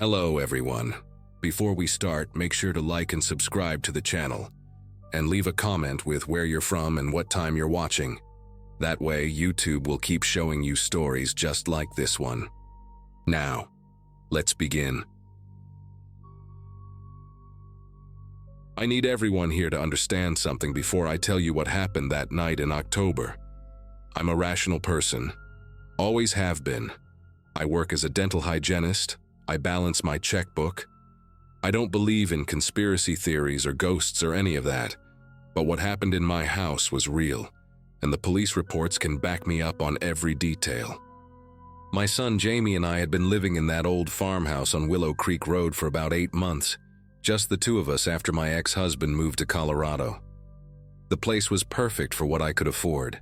Hello everyone. Before we start, make sure to like and subscribe to the channel, and leave a comment with where you're from and what time you're watching. That way, YouTube will keep showing you stories just like this one. Now, let's begin. I need everyone here to understand something before I tell you what happened that night in October. I'm a rational person. Always have been. I work as a dental hygienist. I balance my checkbook. I don't believe in conspiracy theories or ghosts or any of that. But what happened in my house was real, and the police reports can back me up on every detail. My son Jamie and I had been living in that old farmhouse on Willow Creek Road for about 8 months, just the two of us after my ex-husband moved to Colorado. The place was perfect for what I could afford.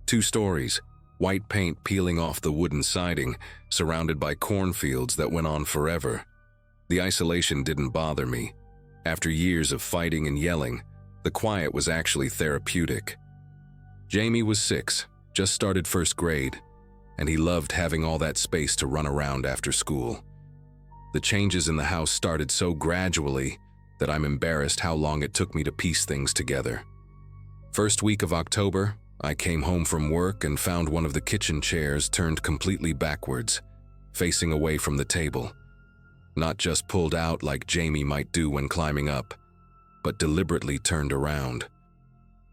2 stories, white paint peeling off the wooden siding, surrounded by cornfields that went on forever. The isolation didn't bother me. After years of fighting and yelling, the quiet was actually therapeutic. Jamie was 6, just started 1st grade, and he loved having all that space to run around after school. The changes in the house started so gradually that I'm embarrassed how long it took me to piece things together. First week of October, I came home from work and found one of the kitchen chairs turned completely backwards, facing away from the table. Not just pulled out like Jamie might do when climbing up, but deliberately turned around.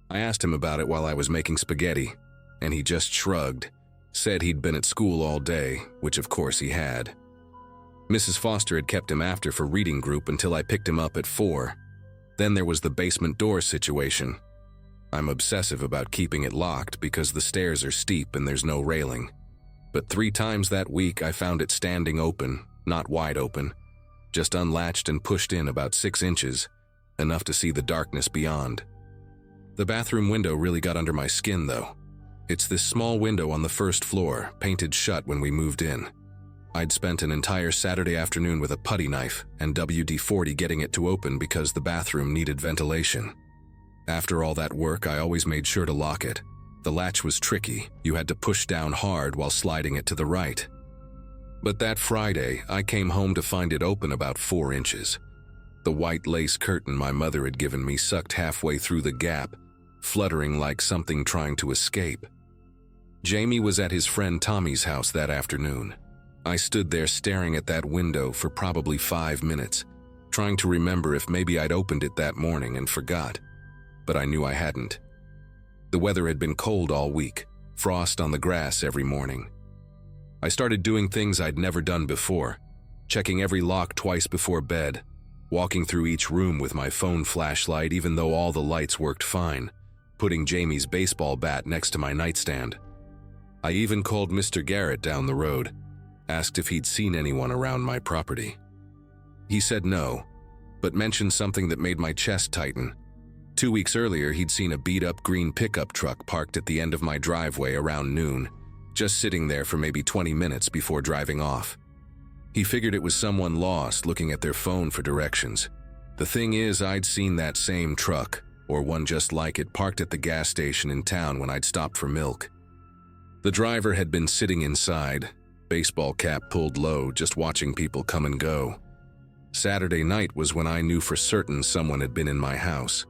I asked him about it while I was making spaghetti, and he just shrugged, said he'd been at school all day, which of course he had. Mrs. Foster had kept him after for reading group until I picked him up at 4. Then there was the basement door situation. I'm obsessive about keeping it locked because the stairs are steep and there's no railing. But 3 times that week I found it standing open, not wide open, just unlatched and pushed in about 6 inches, enough to see the darkness beyond. The bathroom window really got under my skin though. It's this small window on the 1st floor, painted shut when we moved in. I'd spent an entire Saturday afternoon with a putty knife and WD-40 getting it to open because the bathroom needed ventilation. After all that work, I always made sure to lock it. The latch was tricky. You had to push down hard while sliding it to the right. But that Friday, I came home to find it open about 4 inches. The white lace curtain my mother had given me sucked halfway through the gap, fluttering like something trying to escape. Jamie was at his friend Tommy's house that afternoon. I stood there staring at that window for probably 5 minutes, trying to remember if maybe I'd opened it that morning and forgot. But I knew I hadn't. The weather had been cold all week, frost on the grass every morning. I started doing things I'd never done before, checking every lock twice before bed, walking through each room with my phone flashlight even though all the lights worked fine, putting Jamie's baseball bat next to my nightstand. I even called Mr. Garrett down the road, asked if he'd seen anyone around my property. He said no, but mentioned something that made my chest tighten. 2 weeks earlier, he'd seen a beat-up green pickup truck parked at the end of my driveway around noon, just sitting there for maybe 20 minutes before driving off. He figured it was someone lost looking at their phone for directions. The thing is, I'd seen that same truck, or one just like it, parked at the gas station in town when I'd stopped for milk. The driver had been sitting inside, baseball cap pulled low, just watching people come and go. Saturday night was when I knew for certain someone had been in my house.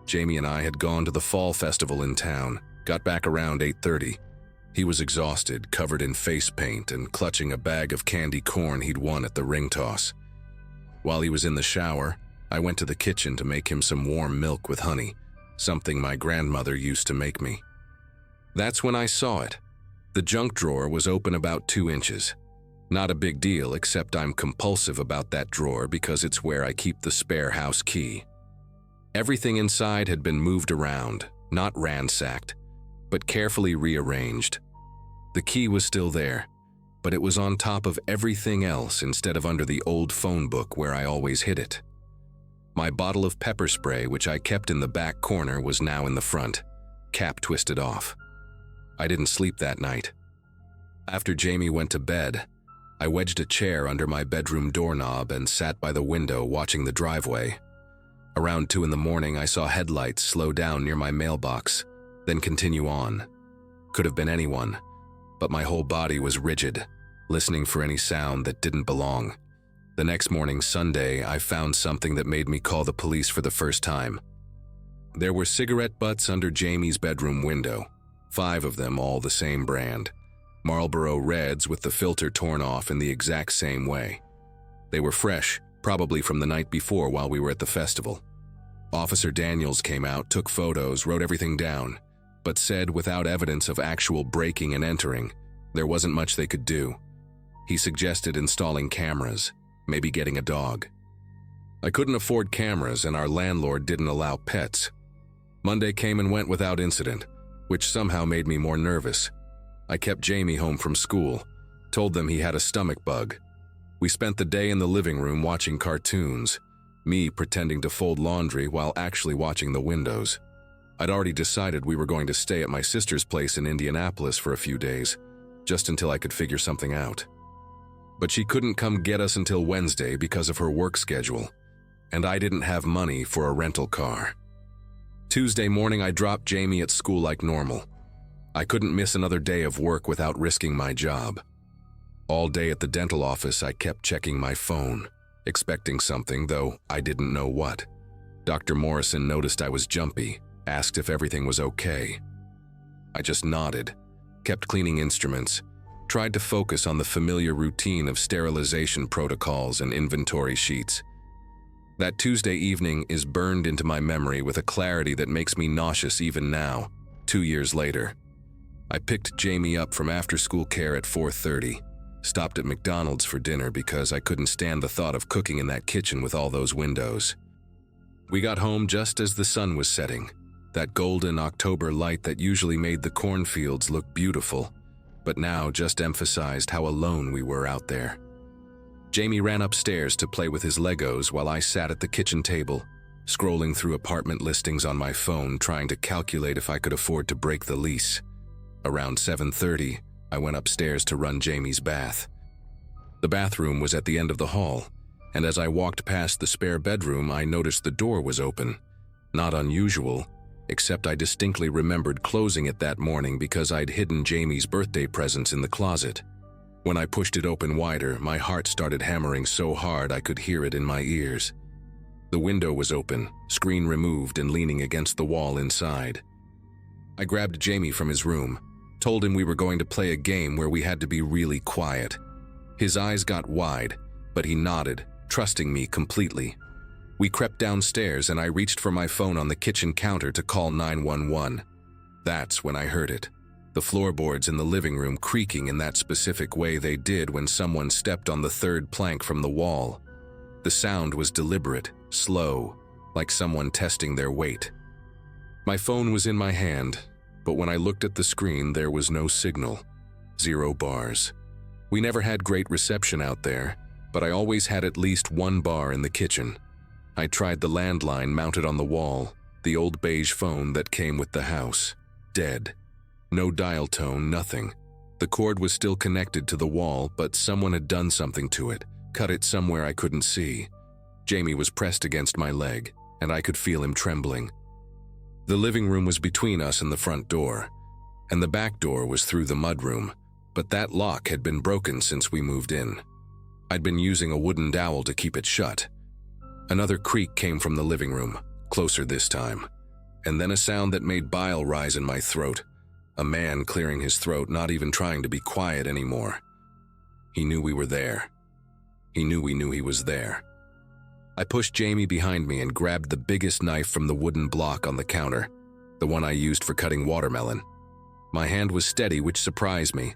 Jamie and I had gone to the fall festival in town, got back around 8:30. He was exhausted, covered in face paint, and clutching a bag of candy corn he'd won at the ring toss. While he was in the shower, I went to the kitchen to make him some warm milk with honey, something my grandmother used to make me. That's when I saw it. The junk drawer was open about 2 inches. Not a big deal, except I'm compulsive about that drawer because it's where I keep the spare house key. Everything inside had been moved around, not ransacked, but carefully rearranged. The key was still there, but it was on top of everything else instead of under the old phone book where I always hid it. My bottle of pepper spray, which I kept in the back corner, was now in the front, cap twisted off. I didn't sleep that night. After Jamie went to bed, I wedged a chair under my bedroom doorknob and sat by the window watching the driveway. Around 2 in the morning, I saw headlights slow down near my mailbox, then continue on. Could have been anyone, but my whole body was rigid, listening for any sound that didn't belong. The next morning, Sunday, I found something that made me call the police for the first time. There were cigarette butts under Jamie's bedroom window, 5 of them, all the same brand. Marlboro Reds with the filter torn off in the exact same way. They were fresh, probably from the night before while we were at the festival. Officer Daniels came out, took photos, wrote everything down, but said without evidence of actual breaking and entering, there wasn't much they could do. He suggested installing cameras, maybe getting a dog. I couldn't afford cameras and our landlord didn't allow pets. Monday came and went without incident, which somehow made me more nervous. I kept Jamie home from school, told them he had a stomach bug. We spent the day in the living room watching cartoons, me pretending to fold laundry while actually watching the windows. I'd already decided we were going to stay at my sister's place in Indianapolis for a few days, just until I could figure something out. But she couldn't come get us until Wednesday because of her work schedule, and I didn't have money for a rental car. Tuesday morning, I dropped Jamie at school like normal. I couldn't miss another day of work without risking my job. All day at the dental office, I kept checking my phone, expecting something, though I didn't know what. Dr. Morrison noticed I was jumpy, asked if everything was okay. I just nodded, kept cleaning instruments, tried to focus on the familiar routine of sterilization protocols and inventory sheets. That Tuesday evening is burned into my memory with a clarity that makes me nauseous even now, 2 years later. I picked Jamie up from after-school care at 4:30, stopped at McDonald's for dinner because I couldn't stand the thought of cooking in that kitchen with all those windows. We got home just as the sun was setting, that golden October light that usually made the cornfields look beautiful, but now just emphasized how alone we were out there. Jamie ran upstairs to play with his Legos while I sat at the kitchen table, scrolling through apartment listings on my phone, trying to calculate if I could afford to break the lease. Around 7:30, I went upstairs to run Jamie's bath. The bathroom was at the end of the hall, and as I walked past the spare bedroom, I noticed the door was open. Not unusual, except I distinctly remembered closing it that morning because I'd hidden Jamie's birthday presents in the closet. When I pushed it open wider, my heart started hammering so hard I could hear it in my ears. The window was open, screen removed and leaning against the wall inside. I grabbed Jamie from his room, told him we were going to play a game where we had to be really quiet. His eyes got wide, but he nodded, trusting me completely. We crept downstairs and I reached for my phone on the kitchen counter to call 911. That's when I heard it. The floorboards in the living room creaking in that specific way they did when someone stepped on the 3rd plank from the wall. The sound was deliberate, slow, like someone testing their weight. My phone was in my hand, but when I looked at the screen, there was no signal. 0 bars. We never had great reception out there, but I always had at least 1 bar in the kitchen. I tried the landline mounted on the wall, the old beige phone that came with the house. Dead. No dial tone, nothing. The cord was still connected to the wall, but someone had done something to it, cut it somewhere I couldn't see. Jamie was pressed against my leg, and I could feel him trembling. The living room was between us and the front door, and the back door was through the mudroom, but that lock had been broken since we moved in. I'd been using a wooden dowel to keep it shut. Another creak came from the living room, closer this time, and then a sound that made bile rise in my throat. A man clearing his throat, not even trying to be quiet anymore. He knew we were there. He knew we knew he was there. I pushed Jamie behind me and grabbed the biggest knife from the wooden block on the counter, the one I used for cutting watermelon. My hand was steady, which surprised me.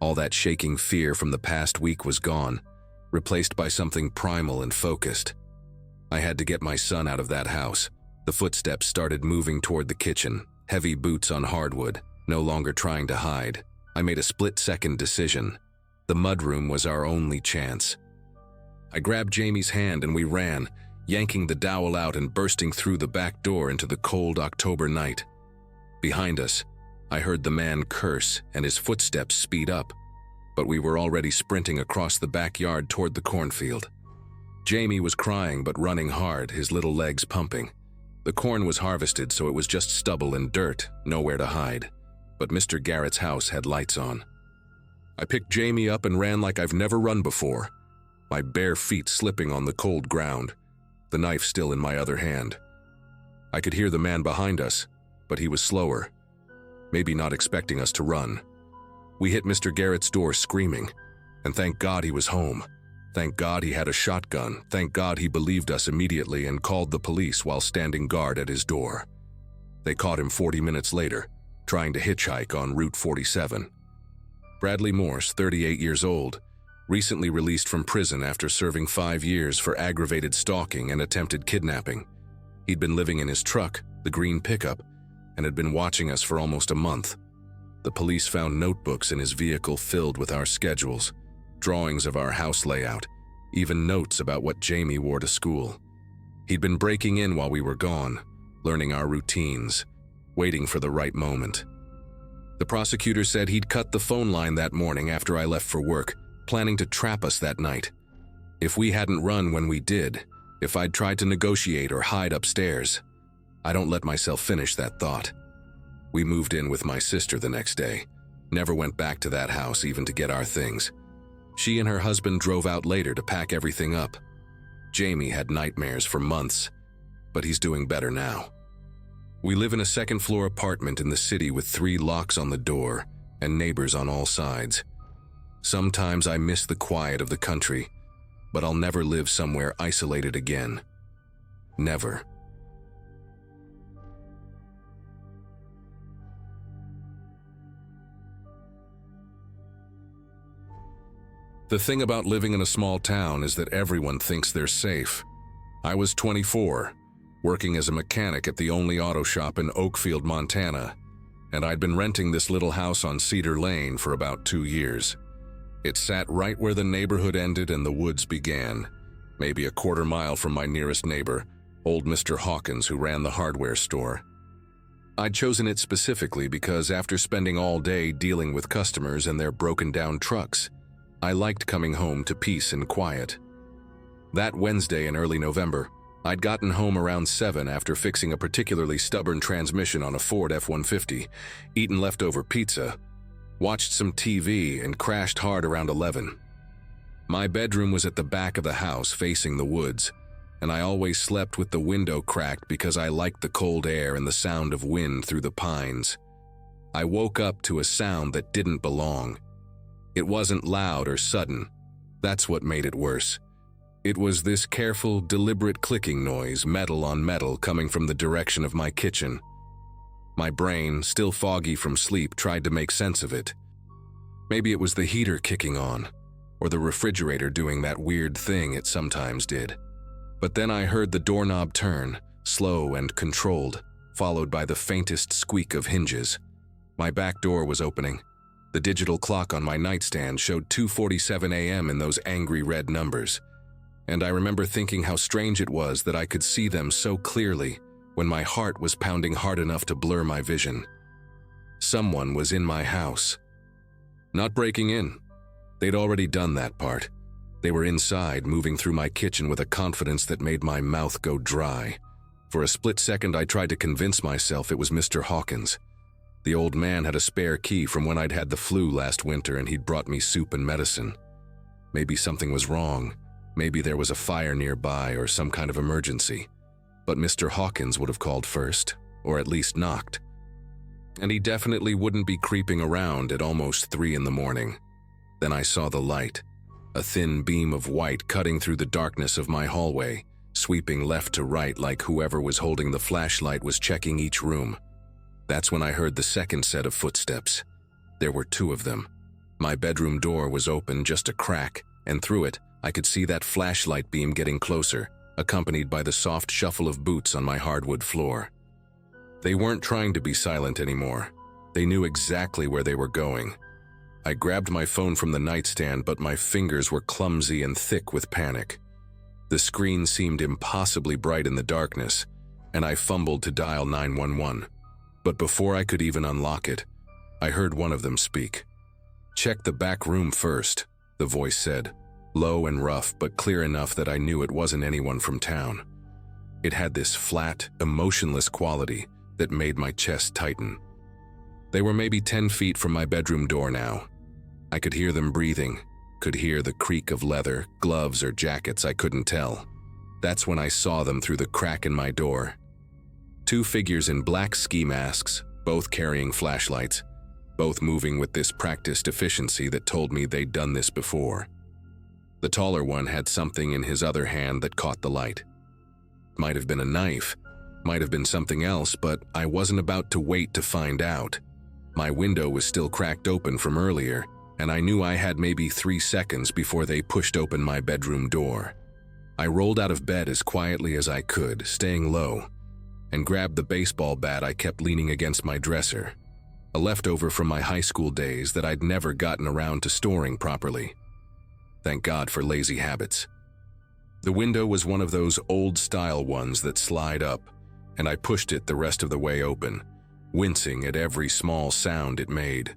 All that shaking fear from the past week was gone, replaced by something primal and focused. I had to get my son out of that house. The footsteps started moving toward the kitchen, heavy boots on hardwood, no longer trying to hide. I made a split-second decision. The mudroom was our only chance. I grabbed Jamie's hand and we ran, yanking the dowel out and bursting through the back door into the cold October night. Behind us, I heard the man curse and his footsteps speed up, but we were already sprinting across the backyard toward the cornfield. Jamie was crying but running hard, his little legs pumping. The corn was harvested, so it was just stubble and dirt, nowhere to hide. But Mr. Garrett's house had lights on. I picked Jamie up and ran like I've never run before. my bare feet slipping on the cold ground, the knife still in my other hand. I could hear the man behind us, but he was slower, maybe not expecting us to run. We hit Mr. Garrett's door screaming, and thank God he was home. Thank God he had a shotgun. Thank God he believed us immediately and called the police while standing guard at his door. They caught him 40 minutes later, trying to hitchhike on Route 47. Bradley Morse, 38 years old, recently released from prison after serving 5 years for aggravated stalking and attempted kidnapping. He'd been living in his truck, the green pickup, and had been watching us for almost a month. The police found notebooks in his vehicle filled with our schedules, drawings of our house layout, even notes about what Jamie wore to school. He'd been breaking in while we were gone, learning our routines, waiting for the right moment. The prosecutor said he'd cut the phone line that morning after I left for work, planning to trap us that night. If we hadn't run when we did, if I'd tried to negotiate or hide upstairs. I don't let myself finish that thought. We moved in with my sister the next day, never went back to that house even to get our things. She and her husband drove out later to pack everything up. Jamie had nightmares for months, but he's doing better now. We live in a second-floor apartment in the city with 3 locks on the door and neighbors on all sides. Sometimes I miss the quiet of the country, but I'll never live somewhere isolated again. Never. The thing about living in a small town is that everyone thinks they're safe. I was 24, working as a mechanic at the only auto shop in Oakfield, Montana, and I'd been renting this little house on Cedar Lane for about 2 years. It sat right where the neighborhood ended and the woods began, maybe a quarter mile from my nearest neighbor, old Mr. Hawkins, who ran the hardware store. I'd chosen it specifically because after spending all day dealing with customers and their broken-down trucks, I liked coming home to peace and quiet. That Wednesday in early November, I'd gotten home around 7 after fixing a particularly stubborn transmission on a Ford F-150, eaten leftover pizza, watched some TV, and crashed hard around 11. My bedroom was at the back of the house facing the woods, and I always slept with the window cracked because I liked the cold air and the sound of wind through the pines. I woke up to a sound that didn't belong. It wasn't loud or sudden. That's what made it worse. It was this careful, deliberate clicking noise, metal on metal, coming from the direction of my kitchen. My brain, still foggy from sleep, tried to make sense of it. Maybe it was the heater kicking on, or the refrigerator doing that weird thing it sometimes did. But then I heard the doorknob turn, slow and controlled, followed by the faintest squeak of hinges. My back door was opening. The digital clock on my nightstand showed 2:47 a.m. in those angry red numbers. And I remember thinking how strange it was that I could see them so clearly when my heart was pounding hard enough to blur my vision. Someone was in my house. Not breaking in. They'd already done that part. They were inside, moving through my kitchen with a confidence that made my mouth go dry. For a split second, I tried to convince myself it was Mr. Hawkins. The old man had a spare key from when I'd had the flu last winter, and he'd brought me soup and medicine. Maybe something was wrong. Maybe there was a fire nearby or some kind of emergency. But Mr. Hawkins would have called first, or at least knocked. And he definitely wouldn't be creeping around at almost 3 in the morning. Then I saw the light, a thin beam of white cutting through the darkness of my hallway, sweeping left to right like whoever was holding the flashlight was checking each room. That's when I heard the second set of footsteps. There were 2 of them. My bedroom door was open just a crack, and through it, I could see that flashlight beam getting closer, accompanied by the soft shuffle of boots on my hardwood floor. They weren't trying to be silent anymore. They knew exactly where they were going. I grabbed my phone from the nightstand, but my fingers were clumsy and thick with panic. The screen seemed impossibly bright in the darkness, and I fumbled to dial 911. But before I could even unlock it, I heard one of them speak. "Check the back room first," the voice said, low and rough, but clear enough that I knew it wasn't anyone from town. It had this flat, emotionless quality that made my chest tighten. They were maybe 10 feet from my bedroom door now. I could hear them breathing, Could hear the creak of leather, gloves or jackets, I couldn't tell. That's when I saw them through the crack in my door. Two figures in black ski masks, both carrying flashlights, both moving with this practiced efficiency that told me they'd done this before. The taller one had something in his other hand that caught the light. Might have been a knife, might have been something else, but I wasn't about to wait to find out. My window was still cracked open from earlier, and I knew I had maybe 3 seconds before they pushed open my bedroom door. I rolled out of bed as quietly as I could, staying low, and grabbed the baseball bat I kept leaning against my dresser, a leftover from my high school days that I'd never gotten around to storing properly. Thank God for lazy habits. The window was one of those old-style ones that slide up, and I pushed it the rest of the way open, wincing at every small sound it made.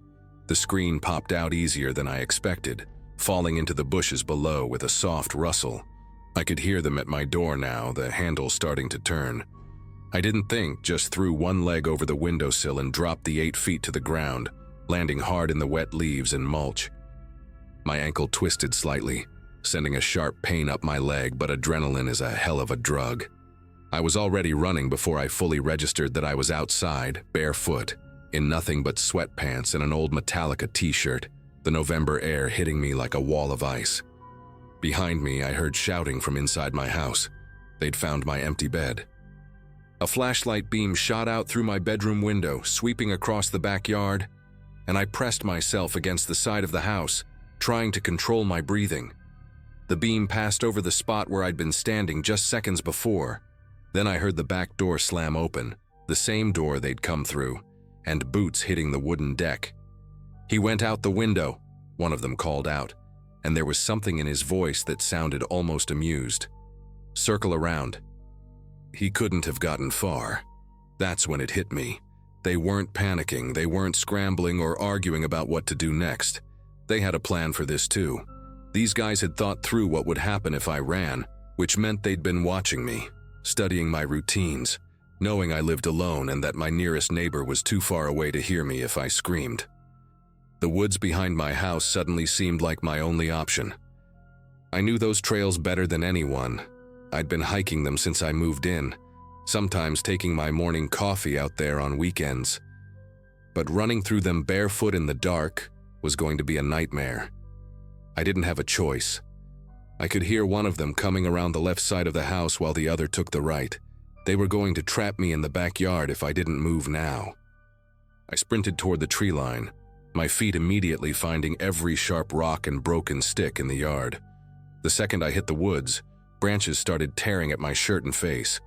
The screen popped out easier than I expected, falling into the bushes below with a soft rustle. I could hear them at my door now, the handle starting to turn. I didn't think, just threw one leg over the windowsill and dropped the 8 feet to the ground, landing hard in the wet leaves and mulch. My ankle twisted slightly, sending a sharp pain up my leg, but adrenaline is a hell of a drug. I was already running before I fully registered that I was outside, barefoot, in nothing but sweatpants and an old Metallica t-shirt, the November air hitting me like a wall of ice. Behind me, I heard shouting from inside my house. They'd found my empty bed. A flashlight beam shot out through my bedroom window, sweeping across the backyard, and I pressed myself against the side of the house, trying to control my breathing. The beam passed over the spot where I'd been standing just seconds before. Then I heard the back door slam open, the same door they'd come through, and boots hitting the wooden deck. "He went out the window," one of them called out, and there was something in his voice that sounded almost amused. "Circle around." He couldn't have gotten far. That's when it hit me. They weren't panicking, they weren't scrambling or arguing about what to do next. They had a plan for this too. These guys had thought through what would happen if I ran, which meant they'd been watching me, studying my routines, knowing I lived alone and that my nearest neighbor was too far away to hear me if I screamed. The woods behind my house suddenly seemed like my only option. I knew those trails better than anyone. I'd been hiking them since I moved in, sometimes taking my morning coffee out there on weekends. But running through them barefoot in the dark was going to be a nightmare. I didn't have a choice. I could hear one of them coming around the left side of the house while the other took the right. They were going to trap me in the backyard if I didn't move now. I sprinted toward the tree line, my feet immediately finding every sharp rock and broken stick in the yard. The second I hit the woods, branches started tearing at my shirt and face.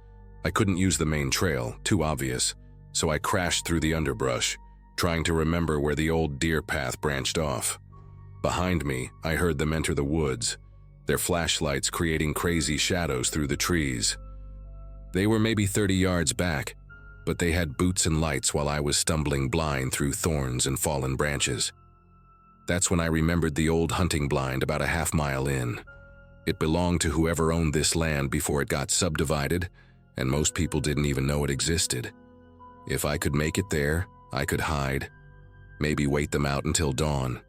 I couldn't use the main trail, too obvious, so I crashed through the underbrush, trying to remember where the old deer path branched off. Behind me, I heard them enter the woods, their flashlights creating crazy shadows through the trees. They were maybe 30 yards back, but they had boots and lights while I was stumbling blind through thorns and fallen branches. That's when I remembered the old hunting blind about a half-mile in. It belonged to whoever owned this land before it got subdivided, and most people didn't even know it existed. If I could make it there, I could hide, maybe wait them out until dawn.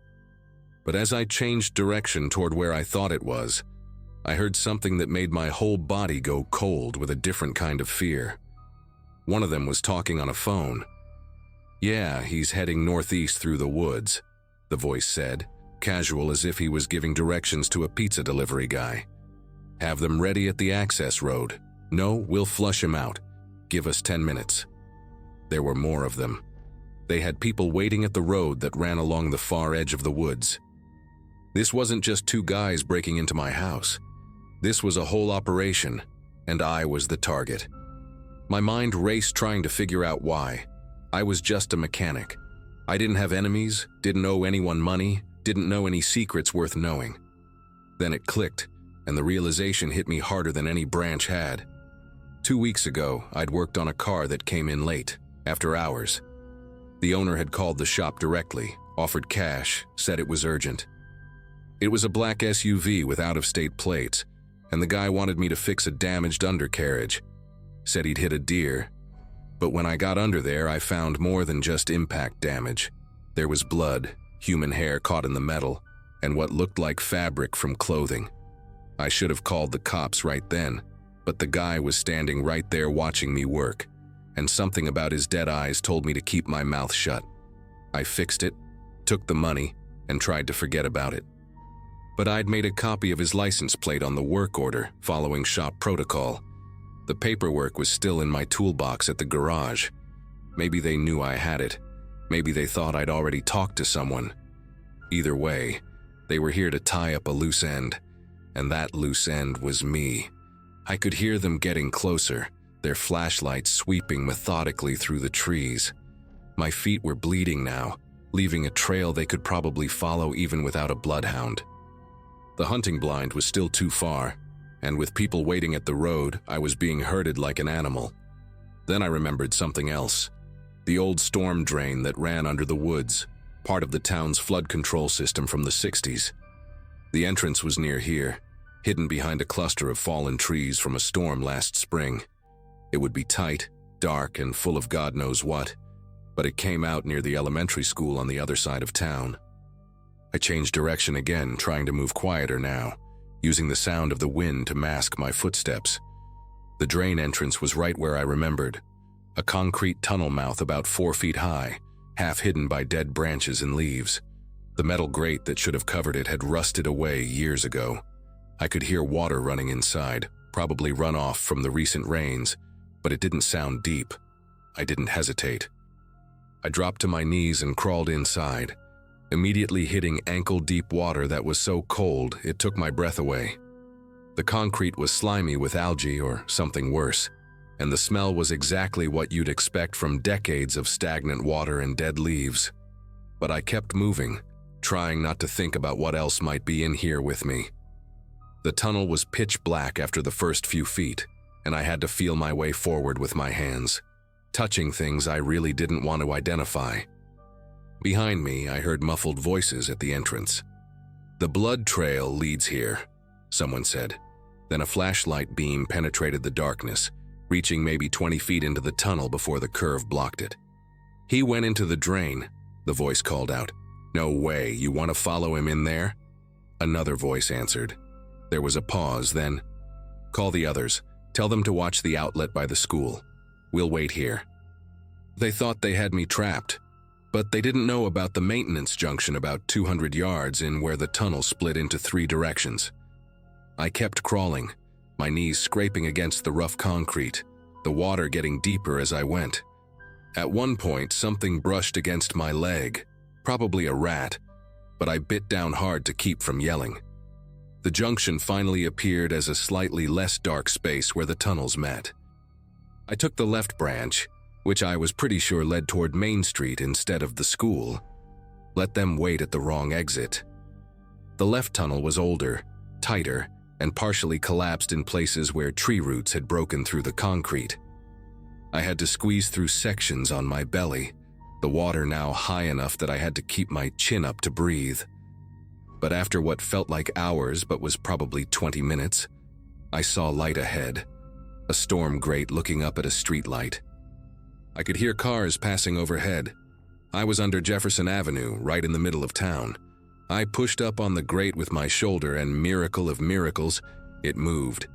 But as I changed direction toward where I thought it was, I heard something that made my whole body go cold with a different kind of fear. One of them was talking on a phone. "Yeah, he's heading northeast through the woods," the voice said, casual as if he was giving directions to a pizza delivery guy. "Have them ready at the access road. No, we'll flush him out. Give us 10 minutes. There were more of them. They had people waiting at the road that ran along the far edge of the woods. This wasn't just 2 guys breaking into my house. This was a whole operation, and I was the target. My mind raced trying to figure out why. I was just a mechanic. I didn't have enemies, didn't owe anyone money, didn't know any secrets worth knowing. Then it clicked, and the realization hit me harder than any branch had. 2 weeks ago, I'd worked on a car that came in late, after hours. The owner had called the shop directly, offered cash, said it was urgent. It was a black SUV with out-of-state plates, and the guy wanted me to fix a damaged undercarriage. Said he'd hit a deer. But when I got under there, I found more than just impact damage. There was blood, human hair caught in the metal, and what looked like fabric from clothing. I should have called the cops right then, but the guy was standing right there watching me work, and something about his dead eyes told me to keep my mouth shut. I fixed it, took the money, and tried to forget about it. But I'd made a copy of his license plate on the work order, following shop protocol. The paperwork was still in my toolbox at the garage. Maybe they knew I had it. Maybe they thought I'd already talked to someone. Either way, they were here to tie up a loose end, and that loose end was me. I could hear them getting closer, their flashlights sweeping methodically through the trees. My feet were bleeding now, leaving a trail they could probably follow even without a bloodhound. The hunting blind was still too far, and with people waiting at the road, I was being herded like an animal. Then I remembered something else. The old storm drain that ran under the woods, part of the town's flood control system from the 60s. The entrance was near here, hidden behind a cluster of fallen trees from a storm last spring. It would be tight, dark, and full of God knows what, but it came out near the elementary school on the other side of town. I changed direction again, trying to move quieter now, using the sound of the wind to mask my footsteps. The drain entrance was right where I remembered, a concrete tunnel mouth about 4 feet high, half hidden by dead branches and leaves. The metal grate that should have covered it had rusted away years ago. I could hear water running inside, probably runoff from the recent rains, but it didn't sound deep. I didn't hesitate. I dropped to my knees and crawled inside, immediately hitting ankle-deep water that was so cold it took my breath away. The concrete was slimy with algae or something worse, and the smell was exactly what you'd expect from decades of stagnant water and dead leaves. But I kept moving, trying not to think about what else might be in here with me. The tunnel was pitch black after the first few feet, and I had to feel my way forward with my hands, touching things I really didn't want to identify. Behind me, I heard muffled voices at the entrance. "The blood trail leads here," someone said. Then a flashlight beam penetrated the darkness, reaching maybe 20 feet into the tunnel before the curve blocked it. "He went into the drain," the voice called out. "No way, you want to follow him in there?" Another voice answered. There was a pause, then, "Call the others. Tell them to watch the outlet by the school. We'll wait here." They thought they had me trapped, but they didn't know about the maintenance junction about 200 yards in where the tunnel split into 3 directions. I kept crawling, my knees scraping against the rough concrete, the water getting deeper as I went. At one point, something brushed against my leg, probably a rat, but I bit down hard to keep from yelling. The junction finally appeared as a slightly less dark space where the tunnels met. I took the left branch, which I was pretty sure led toward Main Street instead of the school. Let them wait at the wrong exit. The left tunnel was older, tighter, and partially collapsed in places where tree roots had broken through the concrete. I had to squeeze through sections on my belly, the water now high enough that I had to keep my chin up to breathe. But after what felt like hours but was probably 20 minutes, I saw light ahead, a storm grate looking up at a streetlight. I could hear cars passing overhead. I was under Jefferson Avenue, right in the middle of town. I pushed up on the grate with my shoulder and, miracle of miracles, it moved.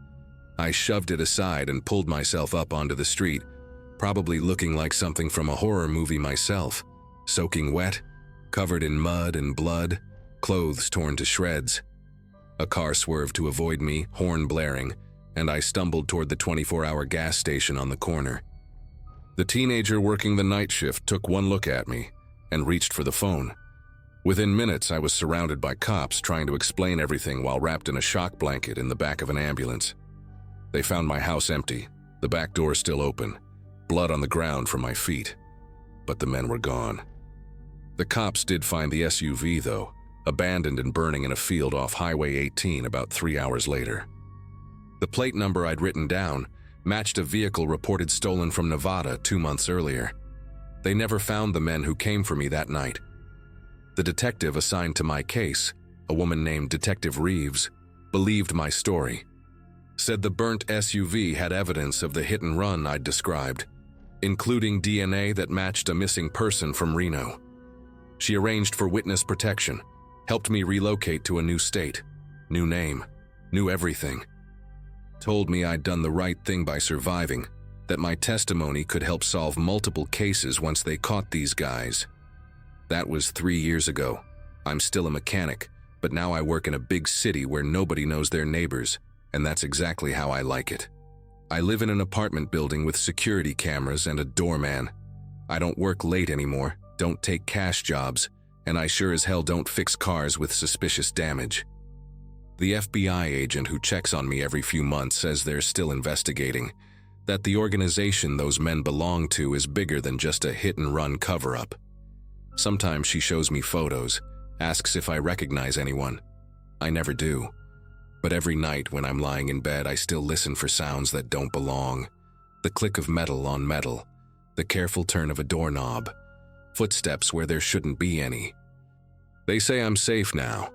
I shoved it aside and pulled myself up onto the street, probably looking like something from a horror movie myself, soaking wet, covered in mud and blood, clothes torn to shreds. A car swerved to avoid me, horn blaring, and I stumbled toward the 24-hour gas station on the corner. The teenager working the night shift took one look at me and reached for the phone. Within minutes, I was surrounded by cops trying to explain everything while wrapped in a shock blanket in the back of an ambulance. They found my house empty, the back door still open, blood on the ground from my feet. But the men were gone. The cops did find the SUV, though, abandoned and burning in a field off Highway 18 about 3 hours later. The plate number I'd written down matched a vehicle reported stolen from Nevada 2 months earlier. They never found the men who came for me that night. The detective assigned to my case, a woman named Detective Reeves, believed my story. Said the burnt SUV had evidence of the hit and run I'd described, including DNA that matched a missing person from Reno. She arranged for witness protection, helped me relocate to a new state, new name, new everything. Told me I'd done the right thing by surviving, that my testimony could help solve multiple cases once they caught these guys. That was 3 years ago. I'm still a mechanic, but now I work in a big city where nobody knows their neighbors, and that's exactly how I like it. I live in an apartment building with security cameras and a doorman. I don't work late anymore, don't take cash jobs, and I sure as hell don't fix cars with suspicious damage. The FBI agent who checks on me every few months says they're still investigating, that the organization those men belong to is bigger than just a hit-and-run cover-up. Sometimes she shows me photos, asks if I recognize anyone. I never do. But every night when I'm lying in bed, I still listen for sounds that don't belong. The click of metal on metal, the careful turn of a doorknob, footsteps where there shouldn't be any. They say I'm safe now,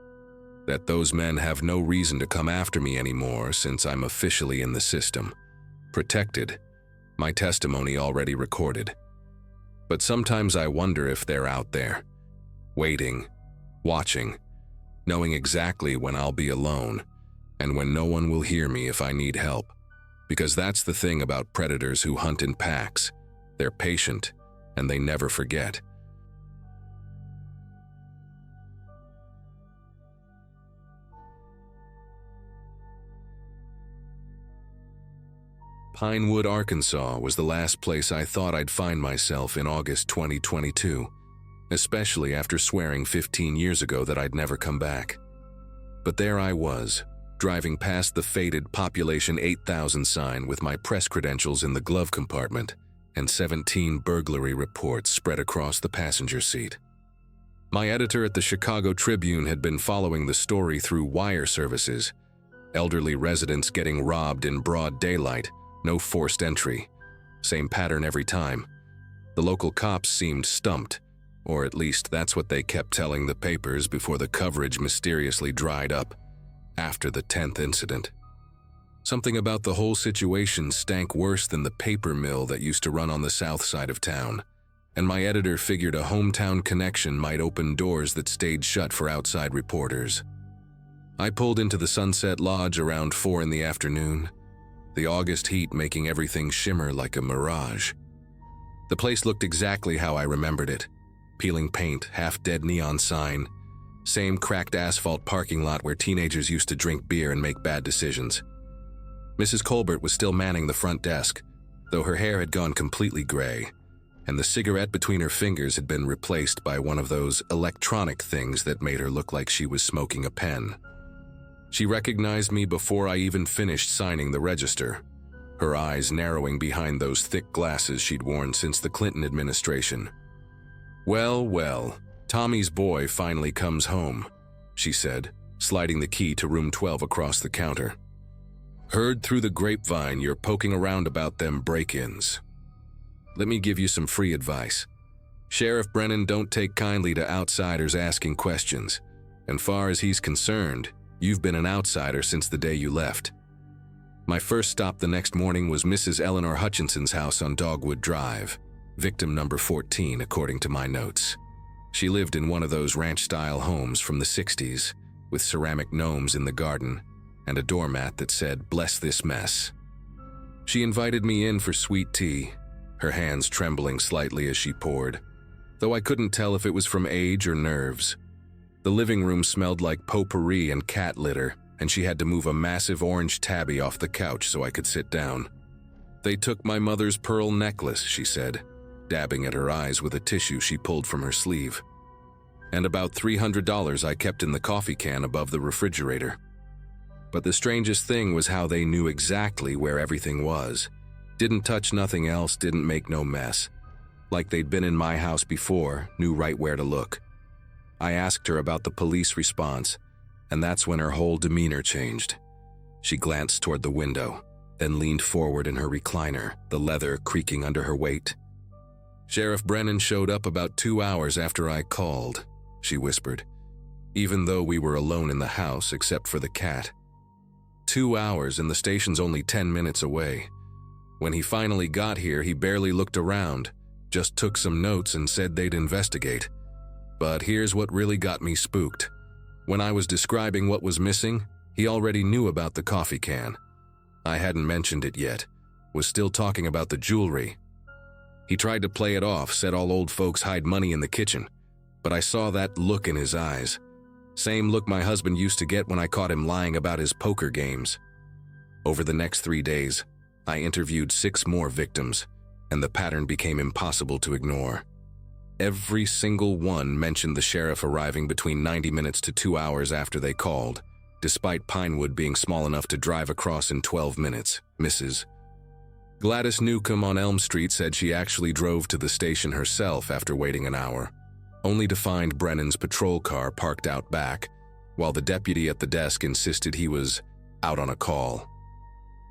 that those men have no reason to come after me anymore since I'm officially in the system. Protected, my testimony already recorded. But sometimes I wonder if they're out there, waiting, watching, knowing exactly when I'll be alone and when no one will hear me if I need help. Because that's the thing about predators who hunt in packs. They're patient and they never forget. Pinewood, Arkansas was the last place I thought I'd find myself in August 2022, especially after swearing 15 years ago that I'd never come back. But there I was, driving past the faded population 8,000 sign with my press credentials in the glove compartment and 17 burglary reports spread across the passenger seat. My editor at the Chicago Tribune had been following the story through wire services, elderly residents getting robbed in broad daylight, no forced entry. Same pattern every time. The local cops seemed stumped, or at least that's what they kept telling the papers before the coverage mysteriously dried up after the 10th incident. Something about the whole situation stank worse than the paper mill that used to run on the south side of town, and my editor figured a hometown connection might open doors that stayed shut for outside reporters. I pulled into the Sunset Lodge around 4 in the afternoon, the August heat making everything shimmer like a mirage. The place looked exactly how I remembered it. Peeling paint, half-dead neon sign, same cracked asphalt parking lot where teenagers used to drink beer and make bad decisions. Mrs. Colbert was still manning the front desk, though her hair had gone completely gray, and the cigarette between her fingers had been replaced by one of those electronic things that made her look like she was smoking a pen. She recognized me before I even finished signing the register, her eyes narrowing behind those thick glasses she'd worn since the Clinton administration. "Well, well, Tommy's boy finally comes home," she said, sliding the key to room 12 across the counter. "Heard through the grapevine you're poking around about them break-ins. Let me give you some free advice. Sheriff Brennan don't take kindly to outsiders asking questions, and far as he's concerned, you've been an outsider since the day you left." My first stop the next morning was Mrs. Eleanor Hutchinson's house on Dogwood Drive, victim number 14 according to my notes. She lived in one of those ranch-style homes from the 60s, with ceramic gnomes in the garden and a doormat that said, "Bless this mess." She invited me in for sweet tea, her hands trembling slightly as she poured, though I couldn't tell if it was from age or nerves. The living room smelled like potpourri and cat litter, and she had to move a massive orange tabby off the couch so I could sit down. "They took my mother's pearl necklace," she said, dabbing at her eyes with a tissue she pulled from her sleeve. "And about $300 I kept in the coffee can above the refrigerator." But the strangest thing was how they knew exactly where everything was. Didn't touch nothing else, didn't make no mess. Like they'd been in my house before, knew right where to look. I asked her about the police response, and that's when her whole demeanor changed. She glanced toward the window, then leaned forward in her recliner, the leather creaking under her weight. "Sheriff Brennan showed up about 2 hours after I called," she whispered, "even though we were alone in the house except for the cat. 2 hours and the station's only 10 minutes away. When he finally got here, he barely looked around, just took some notes and said they'd investigate. But here's what really got me spooked. When I was describing what was missing, he already knew about the coffee can. I hadn't mentioned it yet, was still talking about the jewelry. He tried to play it off, said all old folks hide money in the kitchen, but I saw that look in his eyes. Same look my husband used to get when I caught him lying about his poker games. Over the next 3 days, I interviewed 6 more victims, and the pattern became impossible to ignore. Every single one mentioned the sheriff arriving between 90 minutes to 2 hours after they called, despite Pinewood being small enough to drive across in 12 minutes. Mrs. Gladys Newcomb on Elm Street said she actually drove to the station herself after waiting an hour, only to find Brennan's patrol car parked out back, while the deputy at the desk insisted he was out on a call.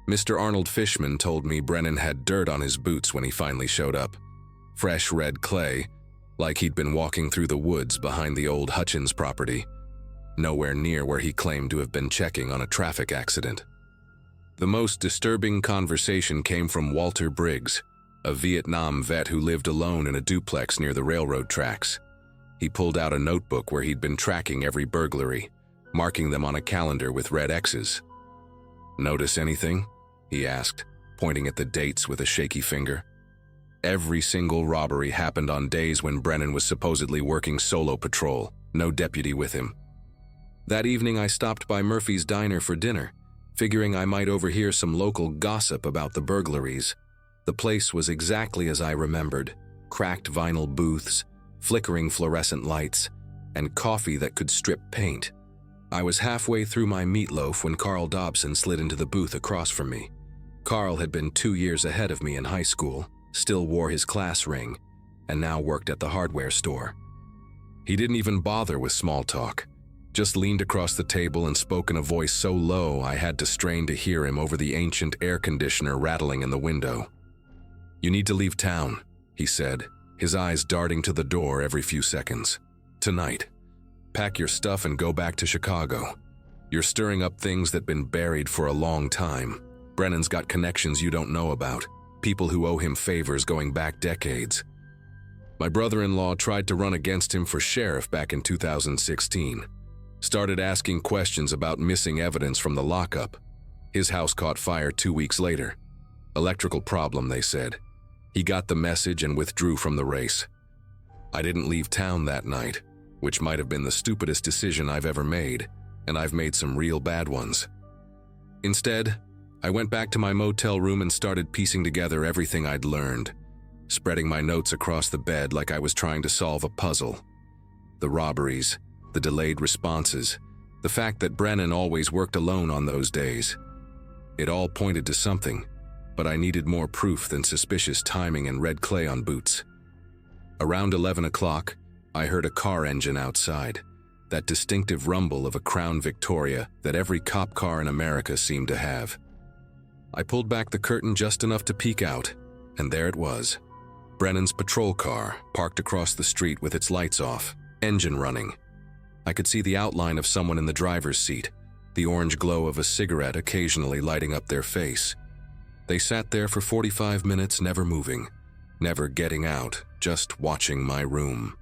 Mr. Arnold Fishman told me Brennan had dirt on his boots when he finally showed up. Fresh red clay, like he'd been walking through the woods behind the old Hutchins property, nowhere near where he claimed to have been checking on a traffic accident. The most disturbing conversation came from Walter Briggs, a Vietnam vet who lived alone in a duplex near the railroad tracks. He pulled out a notebook where he'd been tracking every burglary, marking them on a calendar with red X's. "Notice anything?" he asked, pointing at the dates with a shaky finger. Every single robbery happened on days when Brennan was supposedly working solo patrol, no deputy with him. That evening I stopped by Murphy's Diner for dinner, figuring I might overhear some local gossip about the burglaries. The place was exactly as I remembered: cracked vinyl booths, flickering fluorescent lights, and coffee that could strip paint. I was halfway through my meatloaf when Carl Dobson slid into the booth across from me. Carl had been 2 years ahead of me in high school, still wore his class ring, and now worked at the hardware store. He didn't even bother with small talk, just leaned across the table and spoke in a voice so low I had to strain to hear him over the ancient air conditioner rattling in the window. "You need to leave town," he said, his eyes darting to the door every few seconds. "Tonight. Pack your stuff and go back to Chicago. You're stirring up things that've been buried for a long time. Brennan's got connections you don't know about, people who owe him favors going back decades. My brother-in-law tried to run against him for sheriff back in 2016. Started asking questions about missing evidence from the lockup. His house caught fire 2 weeks later. Electrical problem, they said. He got the message and withdrew from the race. I didn't leave town that night, which might have been the stupidest decision I've ever made, and I've made some real bad ones. Instead, I went back to my motel room and started piecing together everything I'd learned, spreading my notes across the bed like I was trying to solve a puzzle. The robberies, the delayed responses, the fact that Brennan always worked alone on those days. It all pointed to something, but I needed more proof than suspicious timing and red clay on boots. Around 11 o'clock, I heard a car engine outside, that distinctive rumble of a Crown Victoria that every cop car in America seemed to have. I pulled back the curtain just enough to peek out, and there it was. Brennan's patrol car, parked across the street with its lights off, engine running. I could see the outline of someone in the driver's seat, the orange glow of a cigarette occasionally lighting up their face. They sat there for 45 minutes, never moving, never getting out, just watching my room.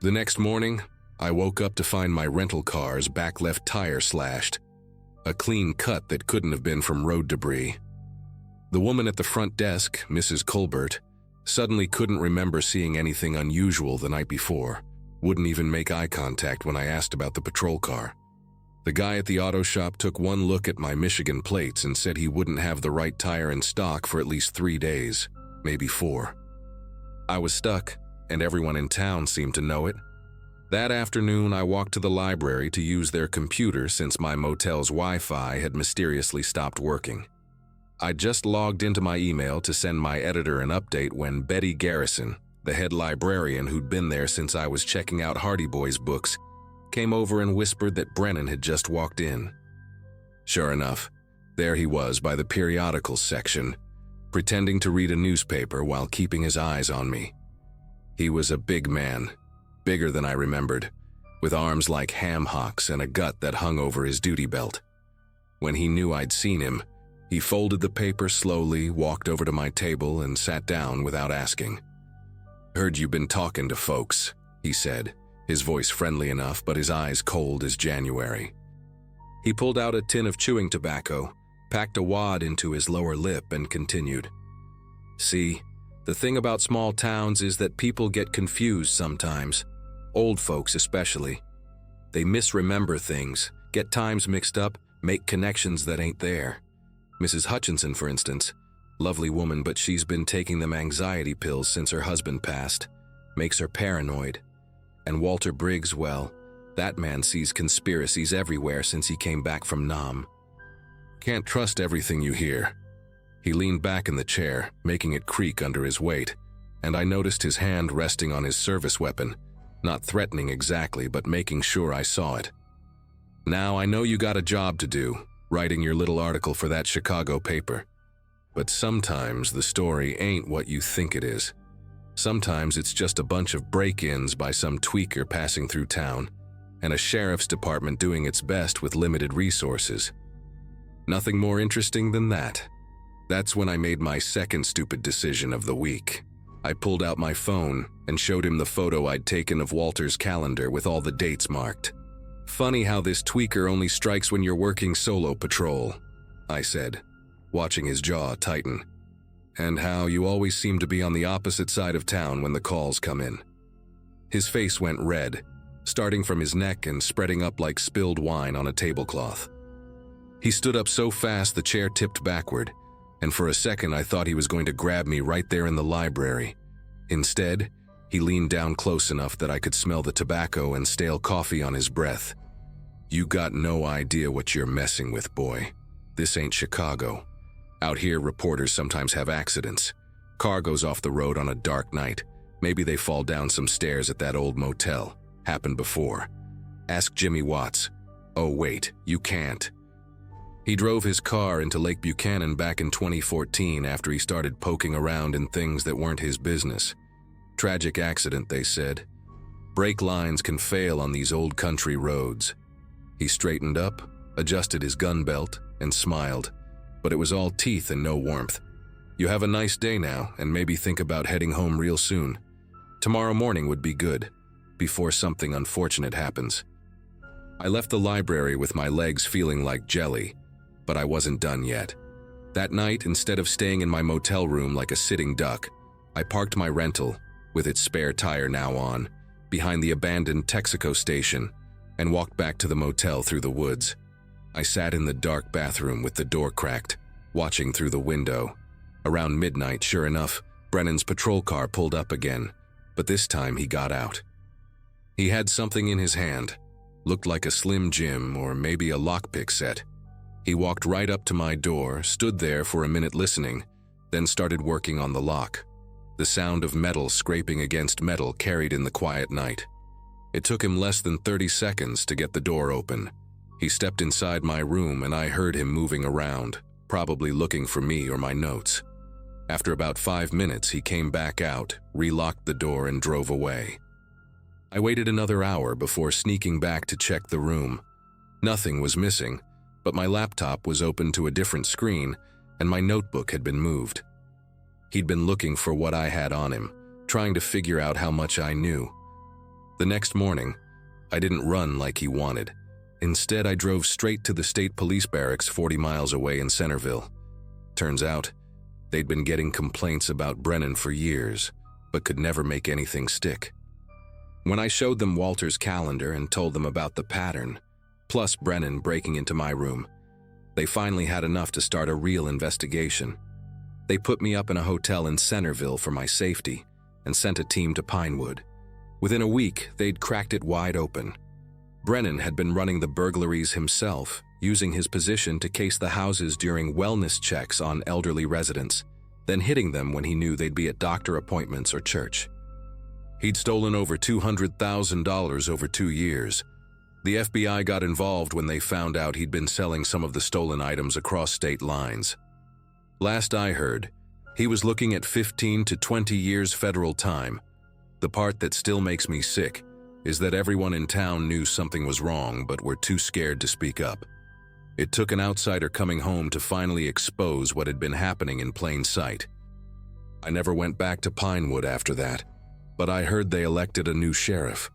The next morning, I woke up to find my rental car's back left tire slashed, a clean cut that couldn't have been from road debris. The woman at the front desk, Mrs. Colbert, suddenly couldn't remember seeing anything unusual the night before, wouldn't even make eye contact when I asked about the patrol car. The guy at the auto shop took one look at my Michigan plates and said he wouldn't have the right tire in stock for at least 3 days, maybe 4. I was stuck, and everyone in town seemed to know it. That afternoon, I walked to the library to use their computer since my motel's Wi-Fi had mysteriously stopped working. I just logged into my email to send my editor an update when Betty Garrison, the head librarian who'd been there since I was checking out Hardy Boys books, came over and whispered that Brennan had just walked in. Sure enough, there he was by the periodicals section, pretending to read a newspaper while keeping his eyes on me. He was a big man, bigger than I remembered, with arms like ham hocks and a gut that hung over his duty belt. When he knew I'd seen him, he folded the paper slowly, walked over to my table, and sat down without asking. "Heard you've been talking to folks," he said, his voice friendly enough but his eyes cold as January. He pulled out a tin of chewing tobacco, packed a wad into his lower lip, and continued. See, the thing about small towns is that people get confused sometimes, old folks especially. They misremember things, get times mixed up, make connections that ain't there. Mrs. Hutchinson, for instance, lovely woman, but she's been taking them anxiety pills since her husband passed, makes her paranoid. And Walter Briggs, well, that man sees conspiracies everywhere since he came back from Nam. Can't trust everything you hear. He leaned back in the chair, making it creak under his weight, and I noticed his hand resting on his service weapon, not threatening exactly, but making sure I saw it. Now, I know you got a job to do, writing your little article for that Chicago paper. But sometimes the story ain't what you think it is. Sometimes it's just a bunch of break-ins by some tweaker passing through town, and a sheriff's department doing its best with limited resources. Nothing more interesting than that. That's when I made my second stupid decision of the week. I pulled out my phone and showed him the photo I'd taken of Walter's calendar with all the dates marked. Funny how this tweaker only strikes when you're working solo patrol, I said, watching his jaw tighten. And how you always seem to be on the opposite side of town when the calls come in. His face went red, starting from his neck and spreading up like spilled wine on a tablecloth. He stood up so fast the chair tipped backward, and for a second I thought he was going to grab me right there in the library. Instead, he leaned down close enough that I could smell the tobacco and stale coffee on his breath. You got no idea what you're messing with, boy. This ain't Chicago. Out here, reporters sometimes have accidents. Car goes off the road on a dark night. Maybe they fall down some stairs at that old motel. Happened before. Ask Jimmy Watts. Oh wait, you can't. He drove his car into Lake Buchanan back in 2014 after he started poking around in things that weren't his business. Tragic accident, they said. Brake lines can fail on these old country roads. He straightened up, adjusted his gun belt, and smiled, but it was all teeth and no warmth. You have a nice day now, and maybe think about heading home real soon. Tomorrow morning would be good, before something unfortunate happens. I left the library with my legs feeling like jelly, but I wasn't done yet. That night, instead of staying in my motel room like a sitting duck, I parked my rental, with its spare tire now on, behind the abandoned Texaco station, and walked back to the motel through the woods. I sat in the dark bathroom with the door cracked, watching through the window. Around midnight, sure enough, Brennan's patrol car pulled up again, but this time he got out. He had something in his hand, looked like a Slim Jim or maybe a lockpick set. He walked right up to my door, stood there for a minute listening, then started working on the lock. The sound of metal scraping against metal carried in the quiet night. It took him less than 30 seconds to get the door open. He stepped inside my room and I heard him moving around, probably looking for me or my notes. After about 5 minutes, he came back out, relocked the door, and drove away. I waited another hour before sneaking back to check the room. Nothing was missing, but my laptop was open to a different screen and my notebook had been moved. He'd been looking for what I had on him, trying to figure out how much I knew. The next morning, I didn't run like he wanted. Instead, I drove straight to the state police barracks 40 miles away in Centerville. Turns out, they'd been getting complaints about Brennan for years, but could never make anything stick. When I showed them Walter's calendar and told them about the pattern, plus Brennan breaking into my room, they finally had enough to start a real investigation. They put me up in a hotel in Centerville for my safety and sent a team to Pinewood. Within a week, they'd cracked it wide open. Brennan had been running the burglaries himself, using his position to case the houses during wellness checks on elderly residents, then hitting them when he knew they'd be at doctor appointments or church. He'd stolen over $200,000 over 2 years. The FBI got involved when they found out he'd been selling some of the stolen items across state lines. Last I heard, he was looking at 15 to 20 years federal time. The part that still makes me sick is that everyone in town knew something was wrong but were too scared to speak up. It took an outsider coming home to finally expose what had been happening in plain sight. I never went back to Pinewood after that, but I heard they elected a new sheriff.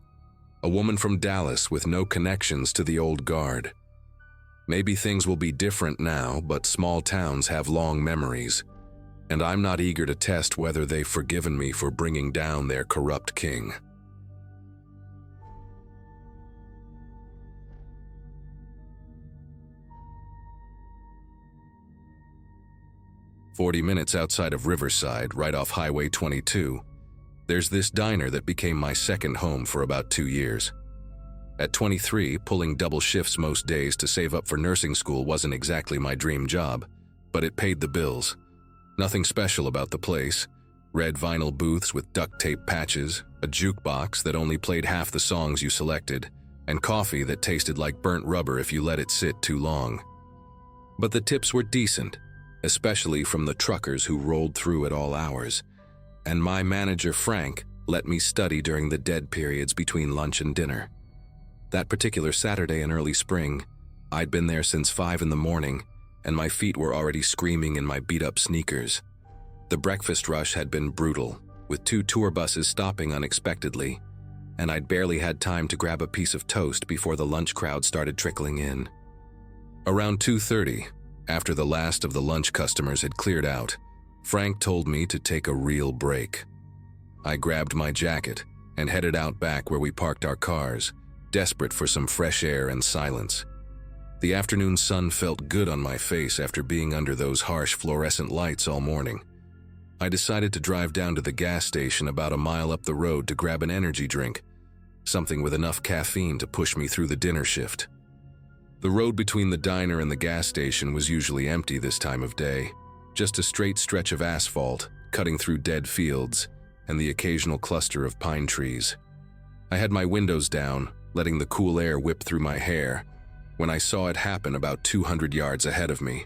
A woman from Dallas with no connections to the old guard. Maybe things will be different now, but small towns have long memories, and I'm not eager to test whether they've forgiven me for bringing down their corrupt king. "40 minutes outside of Riverside, right off Highway 22, there's this diner that became my second home for about 2 years. At 23, pulling double shifts most days to save up for nursing school wasn't exactly my dream job, but it paid the bills. Nothing special about the place. Red vinyl booths with duct tape patches, a jukebox that only played half the songs you selected, and coffee that tasted like burnt rubber if you let it sit too long. But the tips were decent, especially from the truckers who rolled through at all hours, and my manager Frank let me study during the dead periods between lunch and dinner. That particular Saturday in early spring, I'd been there since 5 in the morning, and my feet were already screaming in my beat-up sneakers. The breakfast rush had been brutal, with 2 tour buses stopping unexpectedly, and I'd barely had time to grab a piece of toast before the lunch crowd started trickling in. Around 2:30, after the last of the lunch customers had cleared out, Frank told me to take a real break. I grabbed my jacket and headed out back where we parked our cars, desperate for some fresh air and silence. The afternoon sun felt good on my face after being under those harsh fluorescent lights all morning. I decided to drive down to the gas station about a mile up the road to grab an energy drink, something with enough caffeine to push me through the dinner shift. The road between the diner and the gas station was usually empty this time of day, just a straight stretch of asphalt cutting through dead fields and the occasional cluster of pine trees. I had my windows down, letting the cool air whip through my hair, when I saw it happen about 200 yards ahead of me.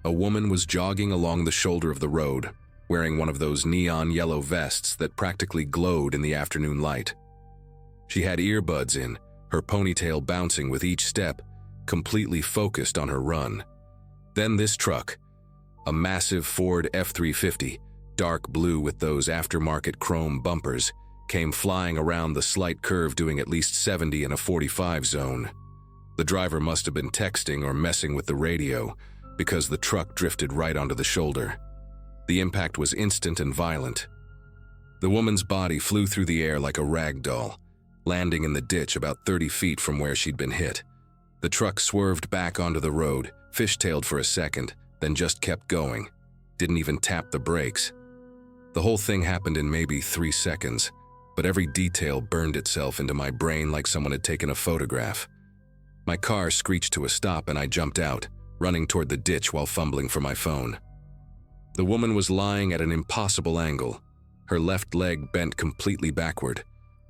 A woman was jogging along the shoulder of the road, wearing one of those neon yellow vests that practically glowed in the afternoon light. She had earbuds in, her ponytail bouncing with each step, completely focused on her run. Then this truck, a massive Ford F-350, dark blue with those aftermarket chrome bumpers, came flying around the slight curve doing at least 70 in a 45 zone. The driver must have been texting or messing with the radio, because the truck drifted right onto the shoulder. The impact was instant and violent. The woman's body flew through the air like a rag doll, landing in the ditch about 30 feet from where she'd been hit. The truck swerved back onto the road, fishtailed for a second, then just kept going. Didn't even tap the brakes. The whole thing happened in maybe 3 seconds, but every detail burned itself into my brain like someone had taken a photograph. My car screeched to a stop and I jumped out, running toward the ditch while fumbling for my phone. The woman was lying at an impossible angle, her left leg bent completely backward,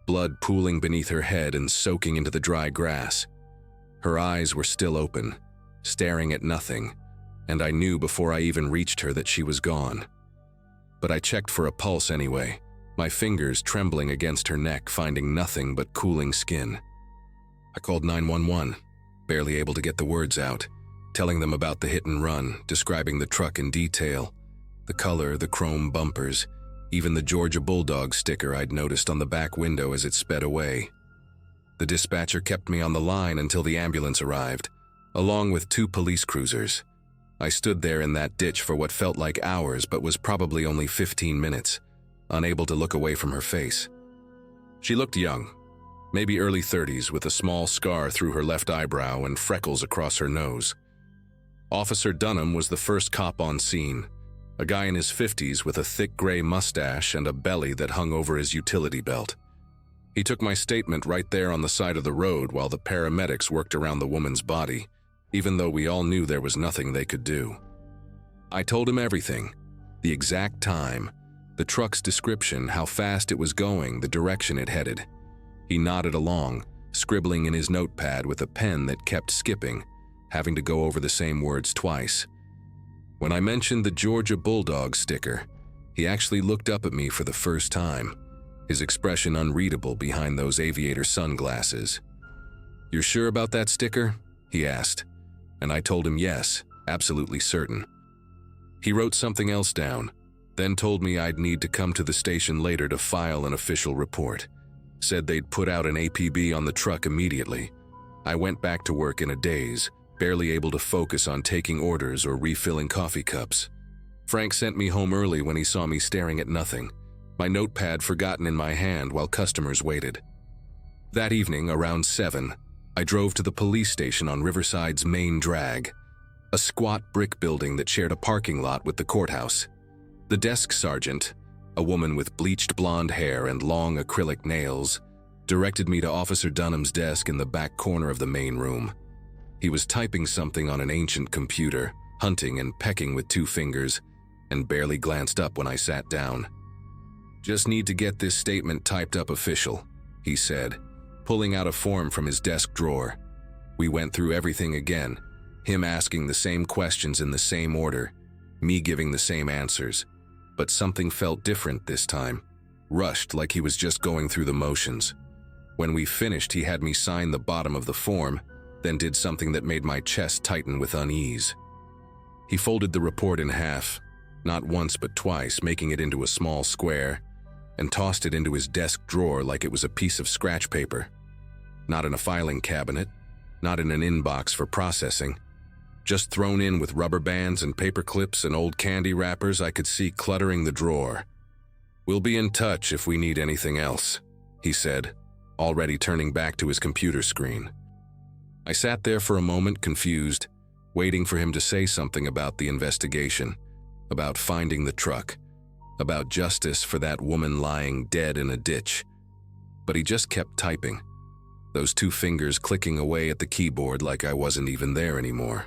blood pooling beneath her head and soaking into the dry grass. Her eyes were still open, staring at nothing, and I knew before I even reached her that she was gone. But I checked for a pulse anyway, my fingers trembling against her neck, finding nothing but cooling skin. I called 911, barely able to get the words out, telling them about the hit and run, describing the truck in detail, the color, the chrome bumpers, even the Georgia Bulldog sticker I'd noticed on the back window as it sped away. The dispatcher kept me on the line until the ambulance arrived, along with 2 police cruisers. I stood there in that ditch for what felt like hours but was probably only 15 minutes, unable to look away from her face. She looked young, maybe early 30s, with a small scar through her left eyebrow and freckles across her nose. Officer Dunham was the first cop on scene, a guy in his 50s with a thick gray mustache and a belly that hung over his utility belt. He took my statement right there on the side of the road while the paramedics worked around the woman's body, even though we all knew there was nothing they could do. I told him everything, the exact time, the truck's description, how fast it was going, the direction it headed. He nodded along, scribbling in his notepad with a pen that kept skipping, having to go over the same words twice. When I mentioned the Georgia Bulldog sticker, he actually looked up at me for the first time, his expression unreadable behind those aviator sunglasses. "You're sure about that sticker?" he asked, and I told him yes, absolutely certain. He wrote something else down, then told me I'd need to come to the station later to file an official report. said they'd put out an APB on the truck immediately. I went back to work in a daze, barely able to focus on taking orders or refilling coffee cups. Frank sent me home early when he saw me staring at nothing, my notepad forgotten in my hand while customers waited. That evening, around 7, I drove to the police station on Riverside's main drag, a squat brick building that shared a parking lot with the courthouse. The desk sergeant, a woman with bleached blonde hair and long acrylic nails, directed me to Officer Dunham's desk in the back corner of the main room. He was typing something on an ancient computer, hunting and pecking with 2 fingers, and barely glanced up when I sat down. "Just need to get this statement typed up official," he said, pulling out a form from his desk drawer. We went through everything again, him asking the same questions in the same order, me giving the same answers. But something felt different this time, rushed like he was just going through the motions. When we finished, he had me sign the bottom of the form, then did something that made my chest tighten with unease. He folded the report in half, not once but twice, making it into a small square, and tossed it into his desk drawer like it was a piece of scratch paper. Not in a filing cabinet, not in an inbox for processing. Just thrown in with rubber bands and paper clips and old candy wrappers I could see cluttering the drawer. "We'll be in touch if we need anything else," he said, already turning back to his computer screen. I sat there for a moment, confused, waiting for him to say something about the investigation, about finding the truck, about justice for that woman lying dead in a ditch. But he just kept typing, those 2 fingers clicking away at the keyboard like I wasn't even there anymore.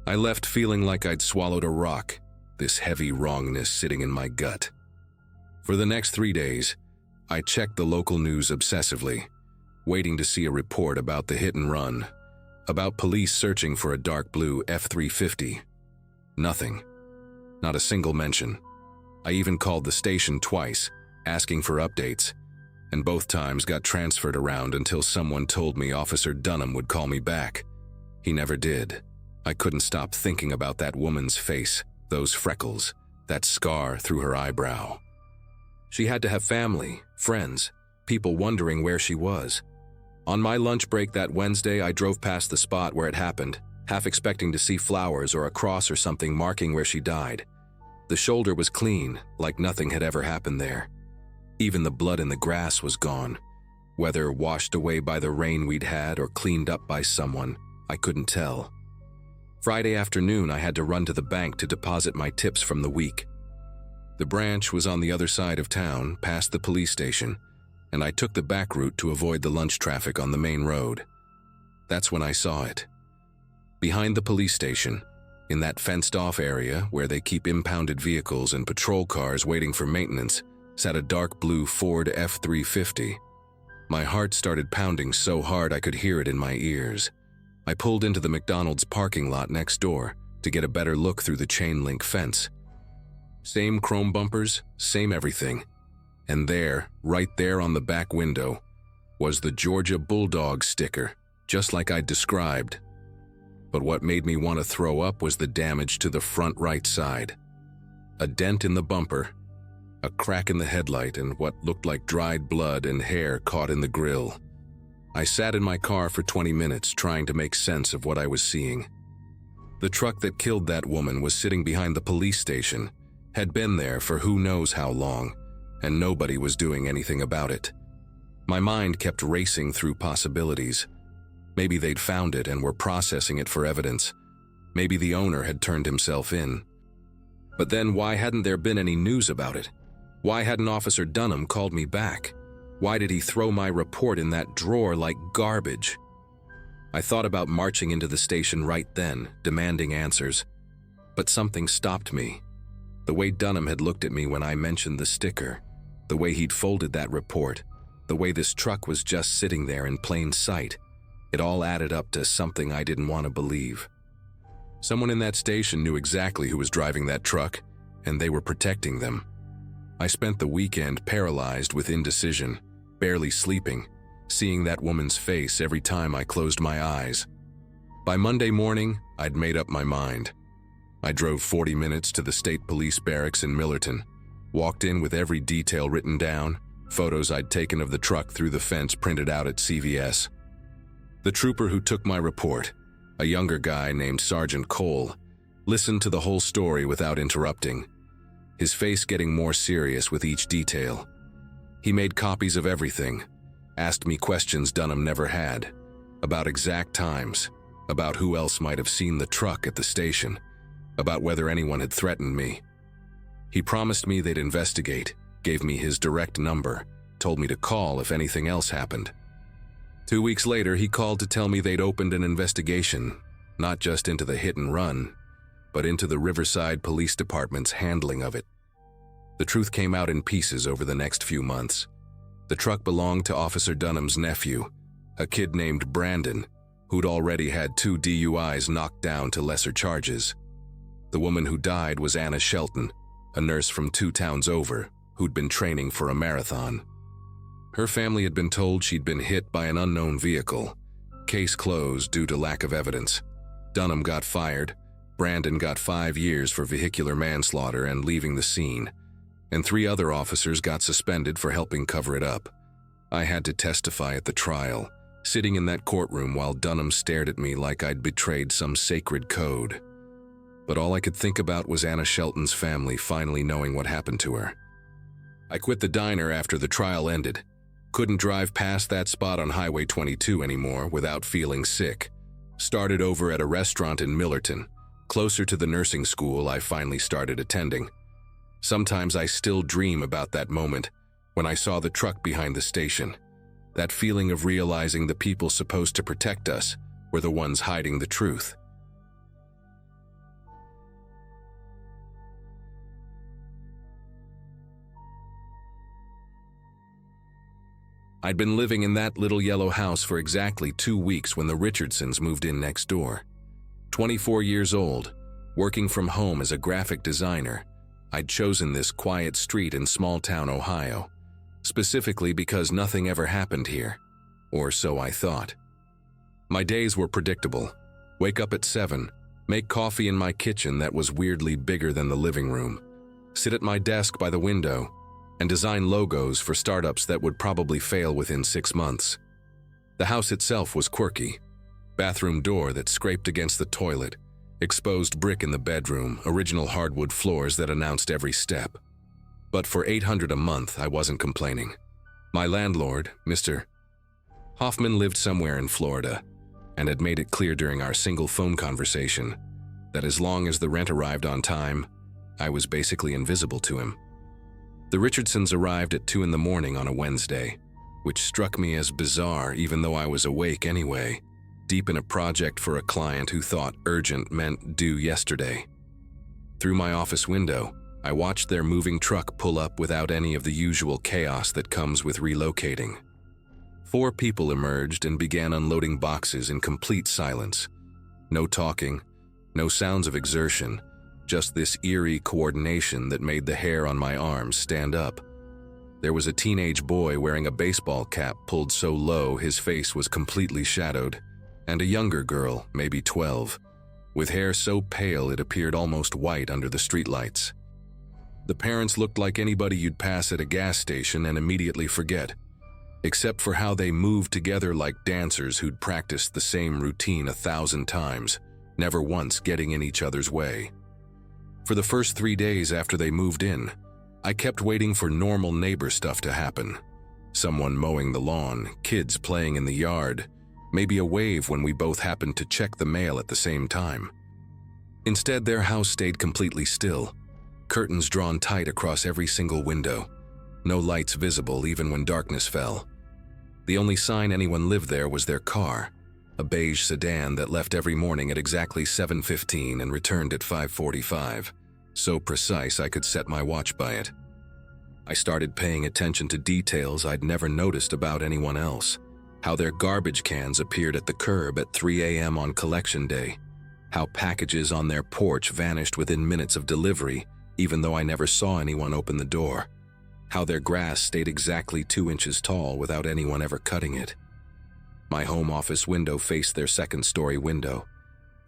I left feeling like I'd swallowed a rock, this heavy wrongness sitting in my gut. For the next 3 days, I checked the local news obsessively, waiting to see a report about the hit and run, about police searching for a dark blue F-350. Nothing. Not a single mention. I even called the station twice, asking for updates, and both times got transferred around until someone told me Officer Dunham would call me back. He never did. I couldn't stop thinking about that woman's face, those freckles, that scar through her eyebrow. She had to have family, friends, people wondering where she was. On my lunch break that Wednesday, I drove past the spot where it happened, half expecting to see flowers or a cross or something marking where she died. The shoulder was clean, like nothing had ever happened there. Even the blood in the grass was gone. Whether washed away by the rain we'd had or cleaned up by someone, I couldn't tell. Friday afternoon, I had to run to the bank to deposit my tips from the week. The branch was on the other side of town, past the police station, and I took the back route to avoid the lunch traffic on the main road. That's when I saw it. Behind the police station, in that fenced-off area where they keep impounded vehicles and patrol cars waiting for maintenance, sat a dark blue Ford F-350. My heart started pounding so hard I could hear it in my ears. I pulled into the McDonald's parking lot next door to get a better look through the chain-link fence. Same chrome bumpers, same everything. And there, right there on the back window, was the Georgia Bulldog sticker, just like I'd described. But what made me want to throw up was the damage to the front right side. A dent in the bumper, a crack in the headlight, and what looked like dried blood and hair caught in the grill. I sat in my car for 20 minutes trying to make sense of what I was seeing. The truck that killed that woman was sitting behind the police station, had been there for who knows how long, and nobody was doing anything about it. My mind kept racing through possibilities. Maybe they'd found it and were processing it for evidence. Maybe the owner had turned himself in. But then why hadn't there been any news about it? Why hadn't Officer Dunham called me back? Why did he throw my report in that drawer like garbage? I thought about marching into the station right then, demanding answers. But something stopped me. The way Dunham had looked at me when I mentioned the sticker, the way he'd folded that report, the way this truck was just sitting there in plain sight, it all added up to something I didn't want to believe. Someone in that station knew exactly who was driving that truck, and they were protecting them. I spent the weekend paralyzed with indecision, barely sleeping, seeing that woman's face every time I closed my eyes. By Monday morning, I'd made up my mind. I drove 40 minutes to the state police barracks in Millerton, walked in with every detail written down, photos I'd taken of the truck through the fence printed out at CVS. The trooper who took my report, a younger guy named Sergeant Cole, listened to the whole story without interrupting, his face getting more serious with each detail. He made copies of everything, asked me questions Dunham never had, about exact times, about who else might have seen the truck at the station, about whether anyone had threatened me. He promised me they'd investigate, gave me his direct number, told me to call if anything else happened. 2 weeks later, he called to tell me they'd opened an investigation, not just into the hit and run, but into the Riverside Police Department's handling of it. The truth came out in pieces over the next few months. The truck belonged to Officer Dunham's nephew, a kid named Brandon, who'd already had 2 DUIs knocked down to lesser charges. The woman who died was Anna Shelton, a nurse from 2 towns over, who'd been training for a marathon. Her family had been told she'd been hit by an unknown vehicle. Case closed due to lack of evidence. Dunham got fired, Brandon got 5 years for vehicular manslaughter and leaving the scene, and 3 other officers got suspended for helping cover it up. I had to testify at the trial, sitting in that courtroom while Dunham stared at me like I'd betrayed some sacred code. But all I could think about was Anna Shelton's family finally knowing what happened to her. I quit the diner after the trial ended. Couldn't drive past that spot on Highway 22 anymore without feeling sick. Started over at a restaurant in Millerton, closer to the nursing school I finally started attending. Sometimes I still dream about that moment when I saw the truck behind the station. That feeling of realizing the people supposed to protect us were the ones hiding the truth. I'd been living in that little yellow house for exactly 2 weeks when the Richardsons moved in next door. 24 years old, working from home as a graphic designer, I'd chosen this quiet street in small-town Ohio, specifically because nothing ever happened here, or so I thought. My days were predictable. Wake up at 7, make coffee in my kitchen that was weirdly bigger than the living room, sit at my desk by the window, and design logos for startups that would probably fail within 6 months. The house itself was quirky. Bathroom door that scraped against the toilet, exposed brick in the bedroom, original hardwood floors that announced every step. But for $800 a month, I wasn't complaining. My landlord, Mr. Hoffman, lived somewhere in Florida and had made it clear during our single phone conversation that as long as the rent arrived on time, I was basically invisible to him. The Richardsons arrived at 2 in the morning on a Wednesday, which struck me as bizarre even though I was awake anyway, deep in a project for a client who thought urgent meant due yesterday. Through my office window, I watched their moving truck pull up without any of the usual chaos that comes with relocating. 4 people emerged and began unloading boxes in complete silence. No talking, no sounds of exertion, just this eerie coordination that made the hair on my arms stand up. There was a teenage boy wearing a baseball cap pulled so low his face was completely shadowed, and a younger girl, maybe 12, with hair so pale it appeared almost white under the streetlights. The parents looked like anybody you'd pass at a gas station and immediately forget, except for how they moved together like dancers who'd practiced the same routine 1,000 times, never once getting in each other's way. For the first 3 days after they moved in, I kept waiting for normal neighbor stuff to happen. Someone mowing the lawn, kids playing in the yard, maybe a wave when we both happened to check the mail at the same time. Instead, their house stayed completely still, curtains drawn tight across every single window, no lights visible even when darkness fell. The only sign anyone lived there was their car, a beige sedan that left every morning at exactly 7:15 and returned at 5:45, so precise I could set my watch by it. I started paying attention to details I'd never noticed about anyone else, how their garbage cans appeared at the curb at 3 a.m. on collection day, how packages on their porch vanished within minutes of delivery, even though I never saw anyone open the door, how their grass stayed exactly 2 inches tall without anyone ever cutting it. My home office window faced their second-story window,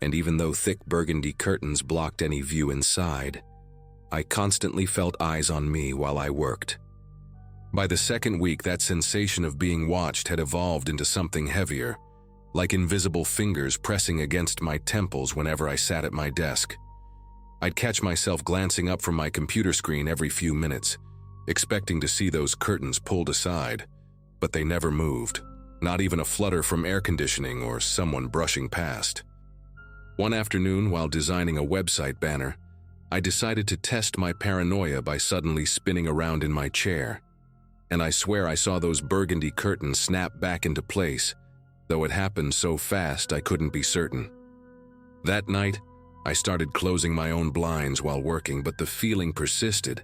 and even though thick burgundy curtains blocked any view inside, I constantly felt eyes on me while I worked. By the second week, that sensation of being watched had evolved into something heavier, like invisible fingers pressing against my temples whenever I sat at my desk. I'd catch myself glancing up from my computer screen every few minutes, expecting to see those curtains pulled aside, but they never moved, not even a flutter from air conditioning or someone brushing past. One afternoon, while designing a website banner, I decided to test my paranoia by suddenly spinning around in my chair, and I swear I saw those burgundy curtains snap back into place, though it happened so fast I couldn't be certain. That night, I started closing my own blinds while working, but the feeling persisted,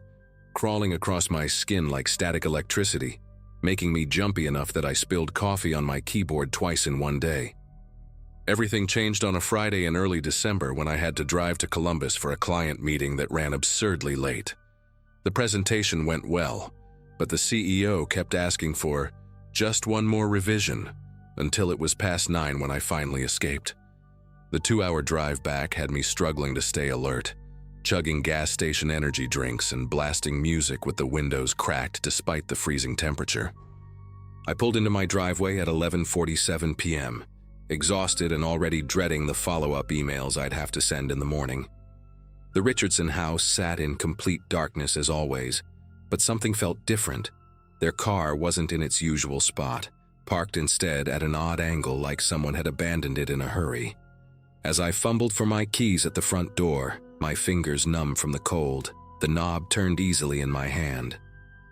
crawling across my skin like static electricity, making me jumpy enough that I spilled coffee on my keyboard twice in one day. Everything changed on a Friday in early December when I had to drive to Columbus for a client meeting that ran absurdly late. The presentation went well, but the CEO kept asking for just one more revision until it was past 9 when I finally escaped. The 2-hour drive back had me struggling to stay alert, chugging gas station energy drinks and blasting music with the windows cracked despite the freezing temperature. I pulled into my driveway at 11:47 p.m., exhausted and already dreading the follow-up emails I'd have to send in the morning. The Richardson house sat in complete darkness as always, but something felt different. Their car wasn't in its usual spot, parked instead at an odd angle like someone had abandoned it in a hurry. As I fumbled for my keys at the front door, my fingers numb from the cold, the knob turned easily in my hand.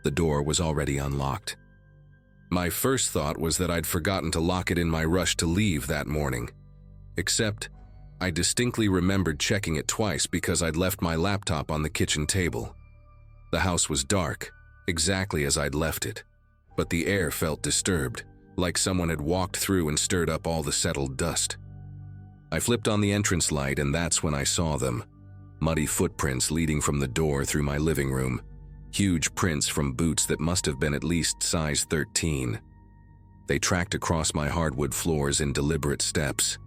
The door was already unlocked. My first thought was that I'd forgotten to lock it in my rush to leave that morning. Except, I distinctly remembered checking it twice because I'd left my laptop on the kitchen table. The house was dark, exactly as I'd left it, but the air felt disturbed, like someone had walked through and stirred up all the settled dust. I flipped on the entrance light, and that's when I saw them. Muddy footprints leading from the door through my living room. Huge prints from boots that must have been at least size 13. They tracked across my hardwood floors in deliberate steps,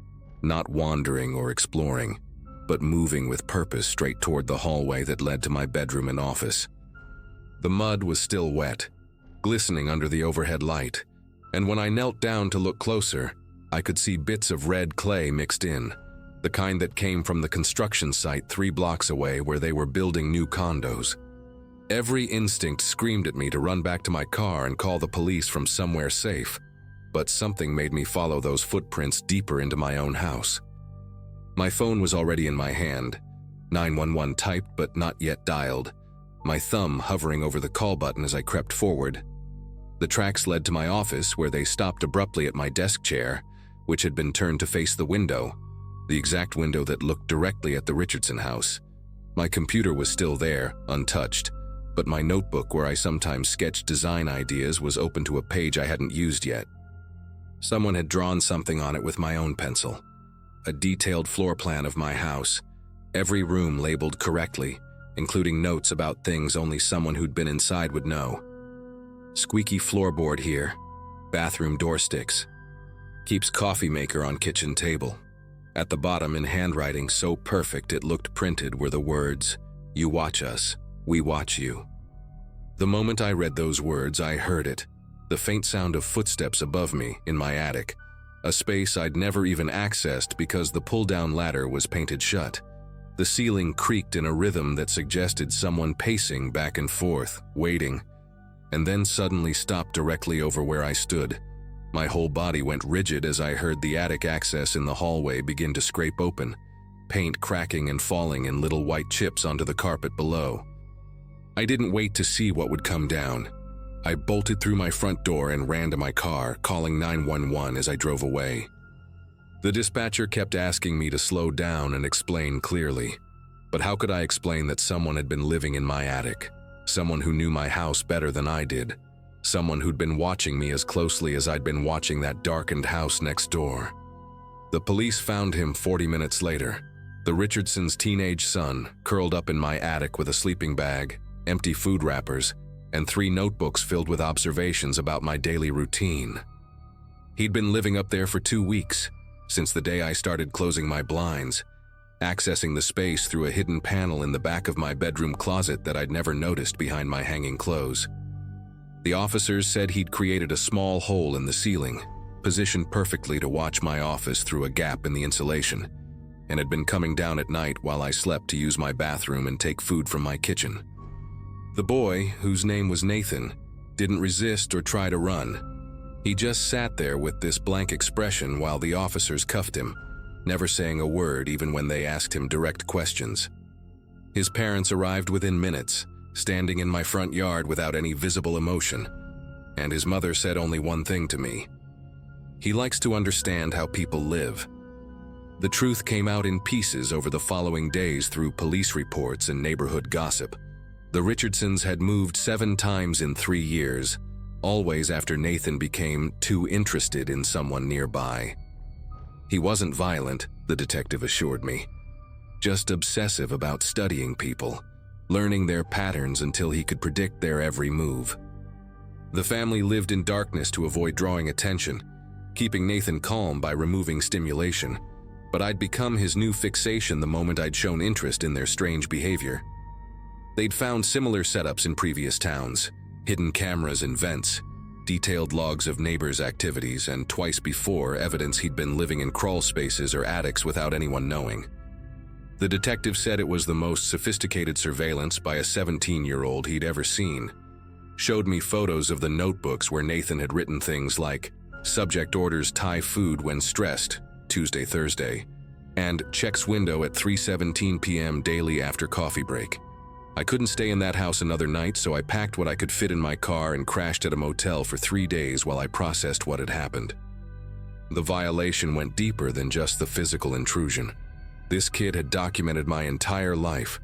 not wandering or exploring, but moving with purpose straight toward the hallway that led to my bedroom and office. The mud was still wet, glistening under the overhead light, and when I knelt down to look closer, I could see bits of red clay mixed in, the kind that came from the construction site 3 blocks away where they were building new condos. Every instinct screamed at me to run back to my car and call the police from somewhere safe, but something made me follow those footprints deeper into my own house. My phone was already in my hand, 911 typed but not yet dialed, my thumb hovering over the call button as I crept forward. The tracks led to my office, where they stopped abruptly at my desk chair, which had been turned to face the window, the exact window that looked directly at the Richardson house. My computer was still there, untouched, but my notebook where I sometimes sketched design ideas was open to a page I hadn't used yet. Someone had drawn something on it with my own pencil, a detailed floor plan of my house, every room labeled correctly, including notes about things only someone who'd been inside would know. Squeaky floorboard here, bathroom door sticks, keeps coffee maker on kitchen table. At the bottom, in handwriting so perfect it looked printed, were the words, "You watch us, we watch you." The moment I read those words, I heard it, the faint sound of footsteps above me in my attic, a space I'd never even accessed because the pull-down ladder was painted shut. The ceiling creaked in a rhythm that suggested someone pacing back and forth, waiting, and then suddenly stopped directly over where I stood. My whole body went rigid as I heard the attic access in the hallway begin to scrape open, paint cracking and falling in little white chips onto the carpet below. I didn't wait to see what would come down. I bolted through my front door and ran to my car, calling 911 as I drove away. The dispatcher kept asking me to slow down and explain clearly, but how could I explain that someone had been living in my attic? Someone who knew my house better than I did. Someone who'd been watching me as closely as I'd been watching that darkened house next door. The police found him 40 minutes later, the Richardsons' teenage son, curled up in my attic with a sleeping bag, empty food wrappers, and 3 notebooks filled with observations about my daily routine. He'd been living up there for 2 weeks, since the day I started closing my blinds, accessing the space through a hidden panel in the back of my bedroom closet that I'd never noticed behind my hanging clothes. The officers said he'd created a small hole in the ceiling, positioned perfectly to watch my office through a gap in the insulation, and had been coming down at night while I slept to use my bathroom and take food from my kitchen. The boy, whose name was Nathan, didn't resist or try to run. He just sat there with this blank expression while the officers cuffed him, never saying a word even when they asked him direct questions. His parents arrived within minutes, standing in my front yard without any visible emotion, and his mother said only one thing to me: "He likes to understand how people live." The truth came out in pieces over the following days through police reports and neighborhood gossip. The Richardsons had moved 7 times in 3 years, always after Nathan became too interested in someone nearby. He wasn't violent, the detective assured me, just obsessive about studying people, learning their patterns until he could predict their every move. The family lived in darkness to avoid drawing attention, keeping Nathan calm by removing stimulation, but I'd become his new fixation the moment I'd shown interest in their strange behavior. They'd found similar setups in previous towns, hidden cameras in vents, detailed logs of neighbors' activities, and twice before, evidence he'd been living in crawl spaces or attics without anyone knowing. The detective said it was the most sophisticated surveillance by a 17-year-old he'd ever seen. Showed me photos of the notebooks where Nathan had written things like, "Subject orders Thai food when stressed, Tuesday, Thursday," and "Checks window at 3:17 p.m. daily after coffee break." I couldn't stay in that house another night, so I packed what I could fit in my car and crashed at a motel for 3 days while I processed what had happened. The violation went deeper than just the physical intrusion. This kid had documented my entire life,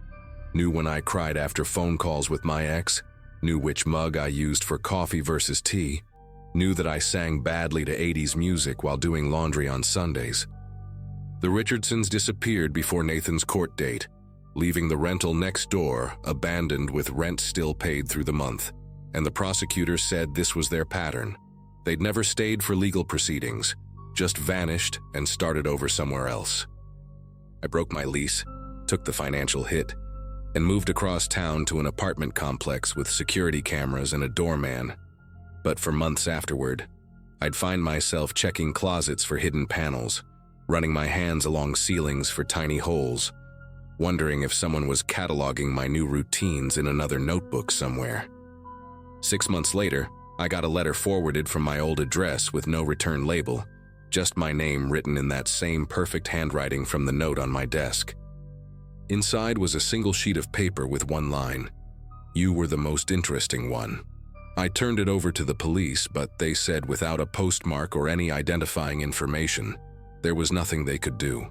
knew when I cried after phone calls with my ex, knew which mug I used for coffee versus tea, knew that I sang badly to 80s music while doing laundry on Sundays. The Richardsons disappeared before Nathan's court date, leaving the rental next door abandoned with rent still paid through the month, and the prosecutor said this was their pattern. They'd never stayed for legal proceedings, just vanished and started over somewhere else. I broke my lease, took the financial hit, and moved across town to an apartment complex with security cameras and a doorman. But for months afterward, I'd find myself checking closets for hidden panels, running my hands along ceilings for tiny holes, wondering if someone was cataloging my new routines in another notebook somewhere. 6 months later, I got a letter forwarded from my old address with no return label, just my name written in that same perfect handwriting from the note on my desk. Inside was a single sheet of paper with one line: "You were the most interesting one." I turned it over to the police, but they said without a postmark or any identifying information, there was nothing they could do.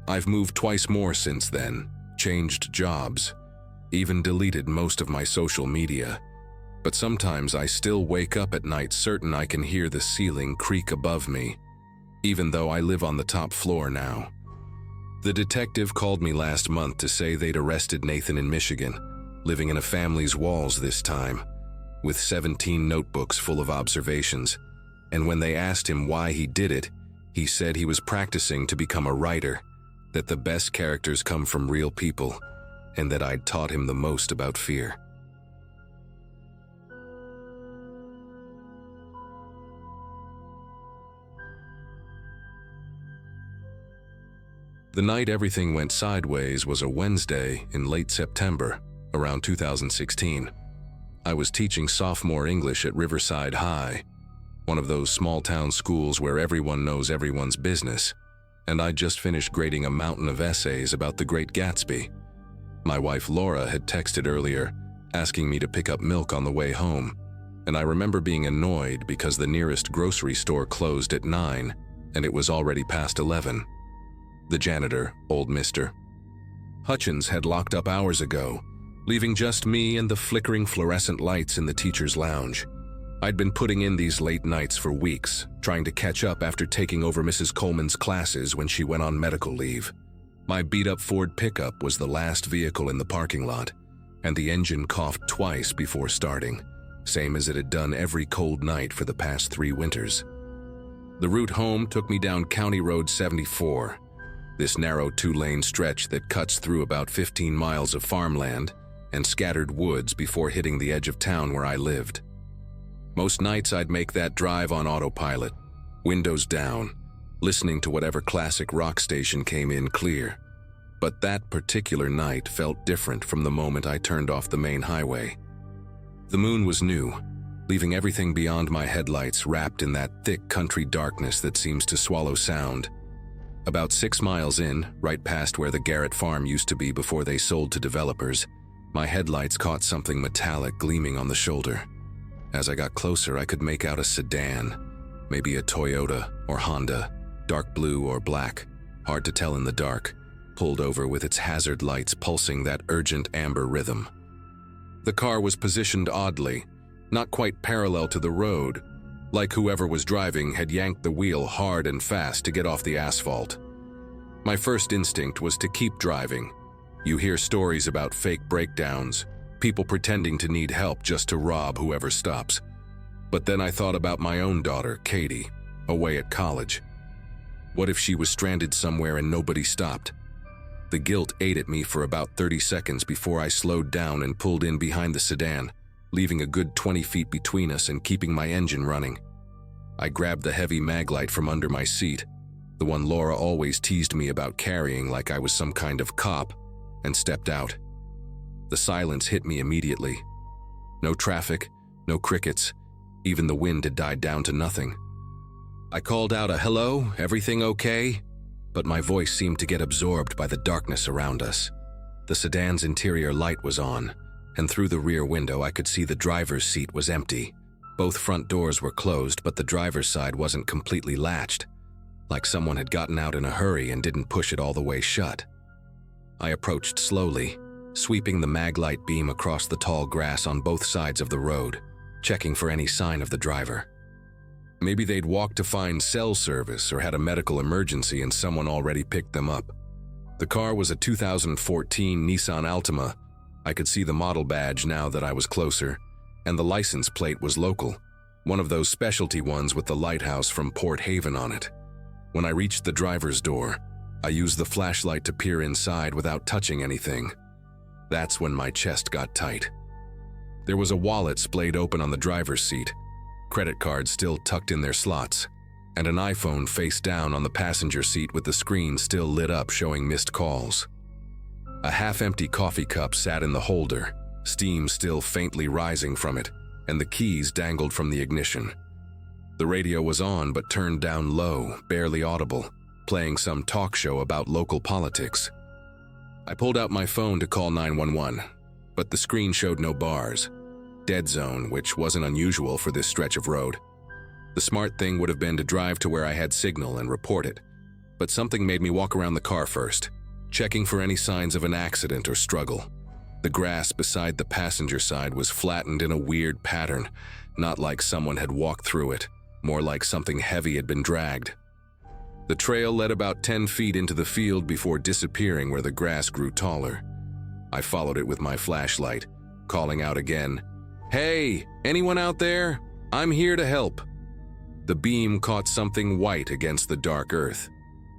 I've moved twice more since then, changed jobs, even deleted most of my social media. But sometimes I still wake up at night certain I can hear the ceiling creak above me, even though I live on the top floor now. The detective called me last month to say they'd arrested Nathan in Michigan, living in a family's walls this time, with 17 notebooks full of observations, and when they asked him why he did it, he said he was practicing to become a writer, that the best characters come from real people, and that I'd taught him the most about fear. The night everything went sideways was a Wednesday in late September, around 2016. I was teaching sophomore English at Riverside High, one of those small-town schools where everyone knows everyone's business, and I'd just finished grading a mountain of essays about the Great Gatsby. My wife Laura had texted earlier, asking me to pick up milk on the way home, and I remember being annoyed because the nearest grocery store closed at 9, and it was already past 11. The janitor, old Mr. Hutchins, had locked up hours ago, leaving just me and the flickering fluorescent lights in the teacher's lounge. I'd been putting in these late nights for weeks, trying to catch up after taking over Mrs. Coleman's classes when she went on medical leave. My beat-up Ford pickup was the last vehicle in the parking lot, and the engine coughed twice before starting, same as it had done every cold night for the past 3 winters. The route home took me down County Road 74, this narrow 2-lane stretch that cuts through about 15 miles of farmland and scattered woods before hitting the edge of town where I lived. Most nights I'd make that drive on autopilot, windows down, listening to whatever classic rock station came in clear. But that particular night felt different from the moment I turned off the main highway. The moon was new, leaving everything beyond my headlights wrapped in that thick country darkness that seems to swallow sound. About 6 miles in, right past where the Garrett farm used to be before they sold to developers, my headlights caught something metallic gleaming on the shoulder. As I got closer, I could make out a sedan, maybe a Toyota or Honda, dark blue or black, hard to tell in the dark, pulled over with its hazard lights pulsing that urgent amber rhythm. The car was positioned oddly, not quite parallel to the road, like whoever was driving had yanked the wheel hard and fast to get off the asphalt. My first instinct was to keep driving. You hear stories about fake breakdowns, people pretending to need help just to rob whoever stops. But then I thought about my own daughter, Katie, away at college. What if she was stranded somewhere and nobody stopped? The guilt ate at me for about 30 seconds before I slowed down and pulled in behind the sedan, leaving a good 20 feet between us and keeping my engine running. I grabbed the heavy mag light from under my seat, the one Laura always teased me about carrying like I was some kind of cop, and stepped out. The silence hit me immediately. No traffic, no crickets, even the wind had died down to nothing. I called out a "Hello, everything okay?" But my voice seemed to get absorbed by the darkness around us. The sedan's interior light was on, and through the rear window I could see the driver's seat was empty. Both front doors were closed, but the driver's side wasn't completely latched, like someone had gotten out in a hurry and didn't push it all the way shut. I approached slowly, sweeping the mag light beam across the tall grass on both sides of the road, checking for any sign of the driver. Maybe they'd walked to find cell service or had a medical emergency and someone already picked them up. The car was a 2014 Nissan Altima. I could see the model badge now that I was closer, and the license plate was local, one of those specialty ones with the lighthouse from Port Haven on it. When I reached the driver's door, I used the flashlight to peer inside without touching anything. That's when my chest got tight. There was a wallet splayed open on the driver's seat, credit cards still tucked in their slots, and an iPhone face down on the passenger seat with the screen still lit up showing missed calls. A half-empty coffee cup sat in the holder, steam still faintly rising from it, and the keys dangled from the ignition. The radio was on but turned down low, barely audible, playing some talk show about local politics. I pulled out my phone to call 911, but the screen showed no bars. Dead zone, which wasn't unusual for this stretch of road. The smart thing would have been to drive to where I had signal and report it, but something made me walk around the car first, checking for any signs of an accident or struggle. The grass beside the passenger side was flattened in a weird pattern, not like someone had walked through it, more like something heavy had been dragged. The trail led about 10 feet into the field before disappearing where the grass grew taller. I followed it with my flashlight, calling out again, "Hey, anyone out there? I'm here to help." The beam caught something white against the dark earth.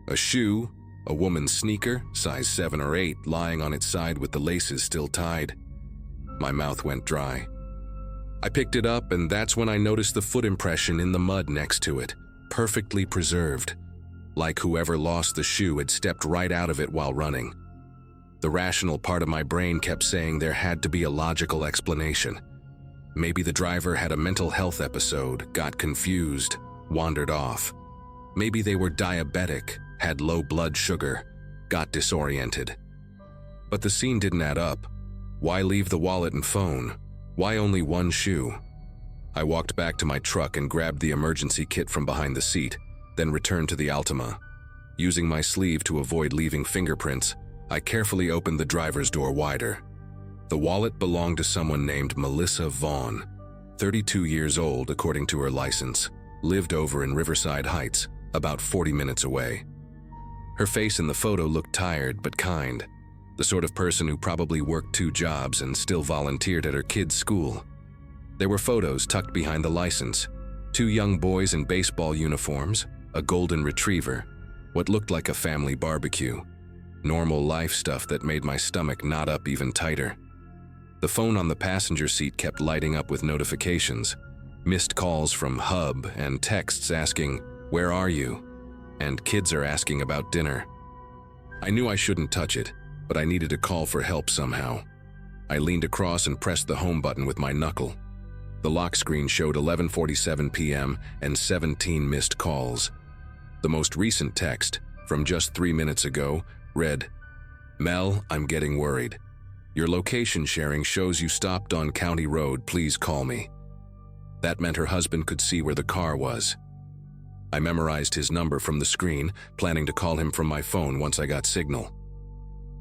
A shoe, a woman's sneaker, size 7 or 8, lying on its side with the laces still tied. My mouth went dry. I picked it up, and that's when I noticed the foot impression in the mud next to it, perfectly preserved, like whoever lost the shoe had stepped right out of it while running. The rational part of my brain kept saying there had to be a logical explanation. Maybe the driver had a mental health episode, got confused, wandered off. Maybe they were diabetic, had low blood sugar, got disoriented. But the scene didn't add up. Why leave the wallet and phone? Why only one shoe? I walked back to my truck and grabbed the emergency kit from behind the seat, then returned to the Altima. Using my sleeve to avoid leaving fingerprints, I carefully opened the driver's door wider. The wallet belonged to someone named Melissa Vaughn, 32 years old according to her license, lived over in Riverside Heights, about 40 minutes away. Her face in the photo looked tired but kind, the sort of person who probably worked 2 jobs and still volunteered at her kids' school. There were photos tucked behind the license, 2 young boys in baseball uniforms, a golden retriever, what looked like a family barbecue. Normal life stuff that made my stomach knot up even tighter. The phone on the passenger seat kept lighting up with notifications, Missed calls from Hub and texts asking, "Where are you?" And kids are asking about dinner. I knew I shouldn't touch it, but I needed to call for help somehow. I leaned across and pressed the home button with my knuckle. The lock screen showed 11:47 p.m. and 17 missed calls. The most recent text, from just 3 minutes ago, read, "Mel, I'm getting worried. Your location sharing shows you stopped on County Road. Please call me." That meant her husband could see where the car was. I memorized his number from the screen, planning to call him from my phone once I got signal.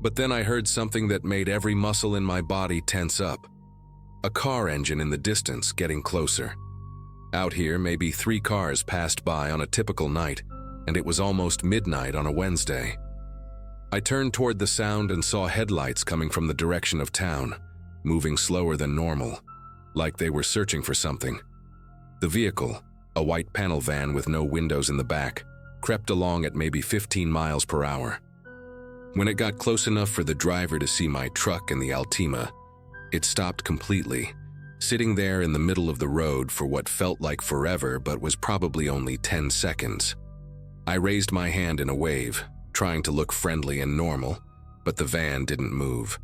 But then I heard something that made every muscle in my body tense up. A car engine in the distance getting closer. Out here, maybe 3 cars passed by on a typical night, and it was almost midnight on a Wednesday. I turned toward the sound and saw headlights coming from the direction of town, moving slower than normal, like they were searching for something. The vehicle, a white panel van with no windows in the back, crept along at maybe 15 miles per hour. When it got close enough for the driver to see my truck and the Altima, it stopped completely, sitting there in the middle of the road for what felt like forever but was probably only 10 seconds. I raised my hand in a wave, trying to look friendly and normal, but the van didn't move.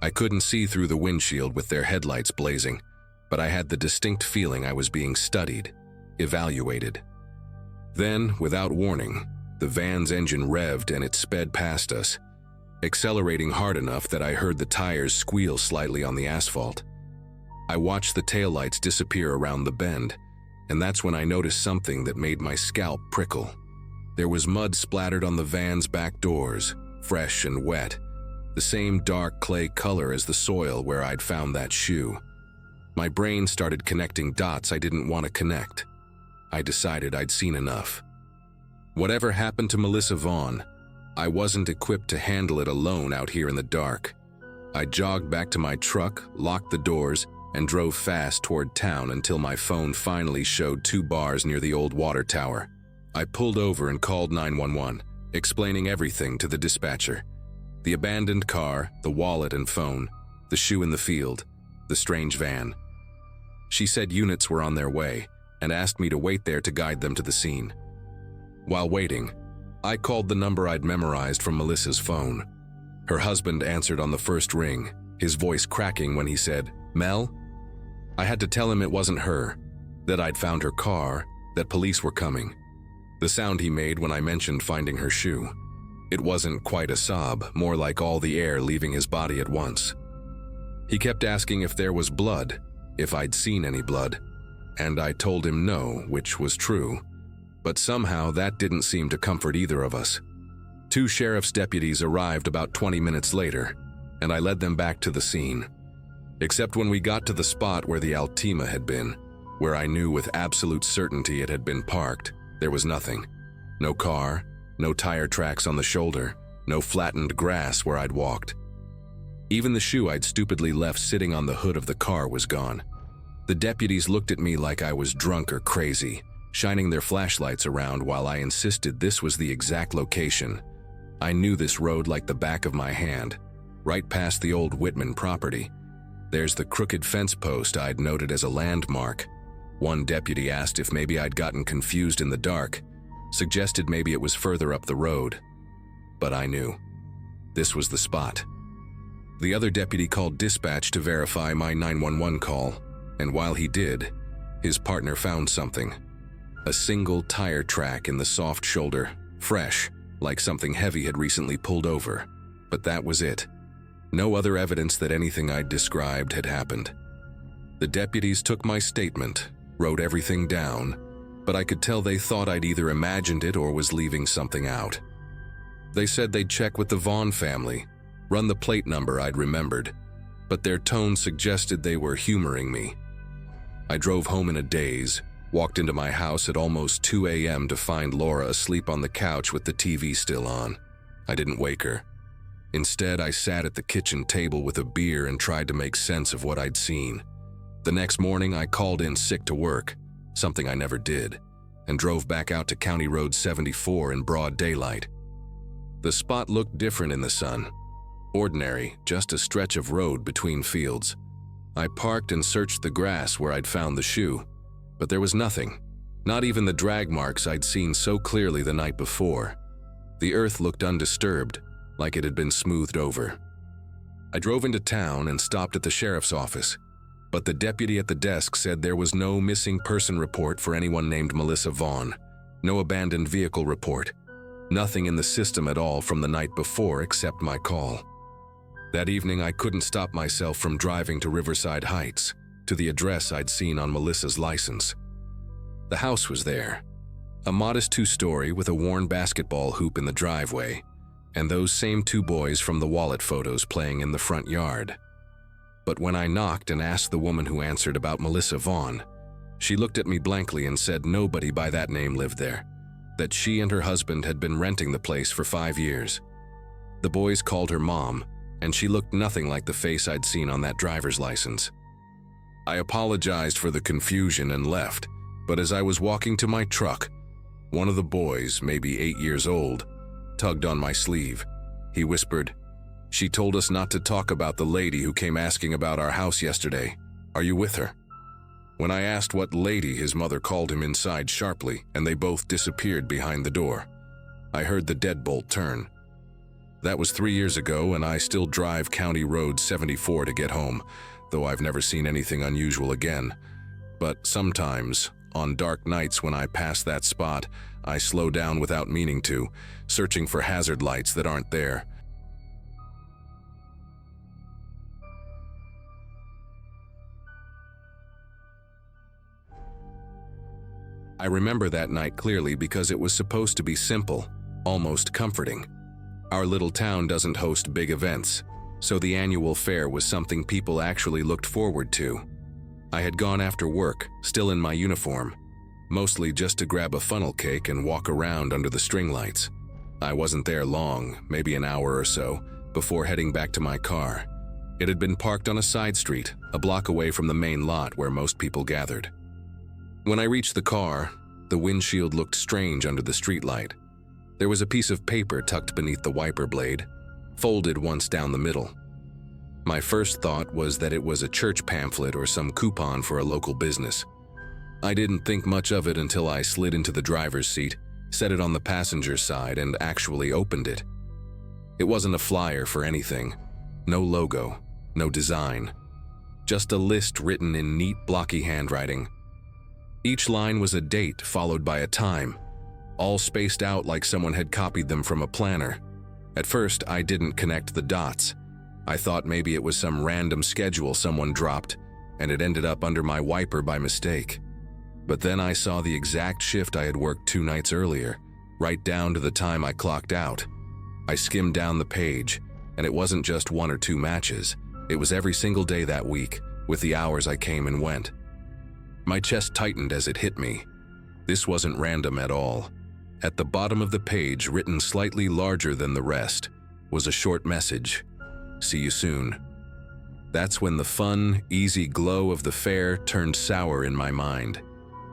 I couldn't see through the windshield with their headlights blazing, but I had the distinct feeling I was being studied, evaluated. Then, without warning, the van's engine revved and it sped past us, accelerating hard enough that I heard the tires squeal slightly on the asphalt. I watched the taillights disappear around the bend, and that's when I noticed something that made my scalp prickle. There was mud splattered on the van's back doors, fresh and wet, the same dark clay color as the soil where I'd found that shoe. My brain started connecting dots I didn't want to connect. I decided I'd seen enough. Whatever happened to Melissa Vaughn, I wasn't equipped to handle it alone out here in the dark. I jogged back to my truck, locked the doors, and drove fast toward town until my phone finally showed 2 bars near the old water tower. I pulled over and called 911, explaining everything to the dispatcher. The abandoned car, the wallet and phone, the shoe in the field, the strange van. She said units were on their way and asked me to wait there to guide them to the scene. While waiting, I called the number I'd memorized from Melissa's phone. Her husband answered on the first ring, his voice cracking when he said, "Mel?" I had to tell him it wasn't her, that I'd found her car, that police were coming. The sound he made when I mentioned finding her shoe. It wasn't quite a sob, more like all the air leaving his body at once. He kept asking if there was blood, if I'd seen any blood, and I told him no, which was true. But somehow that didn't seem to comfort either of us. 2 sheriff's deputies arrived about 20 minutes later, and I led them back to the scene. Except when we got to the spot where the Altima had been, where I knew with absolute certainty it had been parked, there was nothing. No car, no tire tracks on the shoulder, no flattened grass where I'd walked. Even the shoe I'd stupidly left sitting on the hood of the car was gone. The deputies looked at me like I was drunk or crazy, shining their flashlights around while I insisted this was the exact location. I knew this road like the back of my hand, right past the old Whitman property. There's the crooked fence post I'd noted as a landmark. One deputy asked if maybe I'd gotten confused in the dark, suggested maybe it was further up the road. But I knew. This was the spot. The other deputy called dispatch to verify my 911 call, and while he did, his partner found something. A single tire track in the soft shoulder, fresh, like something heavy had recently pulled over. But that was it. No other evidence that anything I'd described had happened. The deputies took my statement, wrote everything down, but I could tell they thought I'd either imagined it or was leaving something out. They said they'd check with the Vaughn family, run the plate number I'd remembered, but their tone suggested they were humoring me. I drove home in a daze, walked into my house at almost 2 a.m. to find Laura asleep on the couch with the TV still on. I didn't wake her. Instead, I sat at the kitchen table with a beer and tried to make sense of what I'd seen. The next morning, I called in sick to work, something I never did, and drove back out to County Road 74 in broad daylight. The spot looked different in the sun. Ordinary, just a stretch of road between fields. I parked and searched the grass where I'd found the shoe. But there was nothing, not even the drag marks I'd seen so clearly the night before. The earth looked undisturbed, like it had been smoothed over. I drove into town and stopped at the sheriff's office, but the deputy at the desk said there was no missing person report for anyone named Melissa Vaughn, no abandoned vehicle report, nothing in the system at all from the night before except my call. That evening, I couldn't stop myself from driving to Riverside Heights, to the address I'd seen on Melissa's license. The house was there, a modest two-story with a worn basketball hoop in the driveway, and those same two boys from the wallet photos playing in the front yard. But when I knocked and asked the woman who answered about Melissa Vaughn, she looked at me blankly and said nobody by that name lived there, that she and her husband had been renting the place for 5 years. The boys called her Mom, and she looked nothing like the face I'd seen on that driver's license. I apologized for the confusion and left, but as I was walking to my truck, one of the boys, maybe 8 years old, tugged on my sleeve. He whispered, "She told us not to talk about the lady who came asking about our house yesterday. Are you with her?" When I asked what lady, his mother called him inside sharply, and they both disappeared behind the door. I heard the deadbolt turn. That was 3 years ago, and I still drive County Road 74 to get home, though I've never seen anything unusual again. But sometimes, on dark nights when I pass that spot, I slow down without meaning to, searching for hazard lights that aren't there. I remember that night clearly because it was supposed to be simple, almost comforting. Our little town doesn't host big events, so the annual fair was something people actually looked forward to. I had gone after work, still in my uniform, mostly just to grab a funnel cake and walk around under the string lights. I wasn't there long, maybe an hour or so, before heading back to my car. It had been parked on a side street, a block away from the main lot where most people gathered. When I reached the car, the windshield looked strange under the streetlight. There was a piece of paper tucked beneath the wiper blade, folded once down the middle. My first thought was that it was a church pamphlet or some coupon for a local business. I didn't think much of it until I slid into the driver's seat, set it on the passenger side, and actually opened it. It wasn't a flyer for anything. No logo, no design. Just a list written in neat, blocky handwriting. Each line was a date followed by a time, all spaced out like someone had copied them from a planner. At first, I didn't connect the dots. I thought maybe it was some random schedule someone dropped, and it ended up under my wiper by mistake. But then I saw the exact shift I had worked 2 nights earlier, right down to the time I clocked out. I skimmed down the page, and it wasn't just 1 or 2 matches. It was every single day that week, with the hours I came and went. My chest tightened as it hit me. This wasn't random at all. At the bottom of the page, written slightly larger than the rest, was a short message. "See you soon." That's when the fun, easy glow of the fair turned sour in my mind.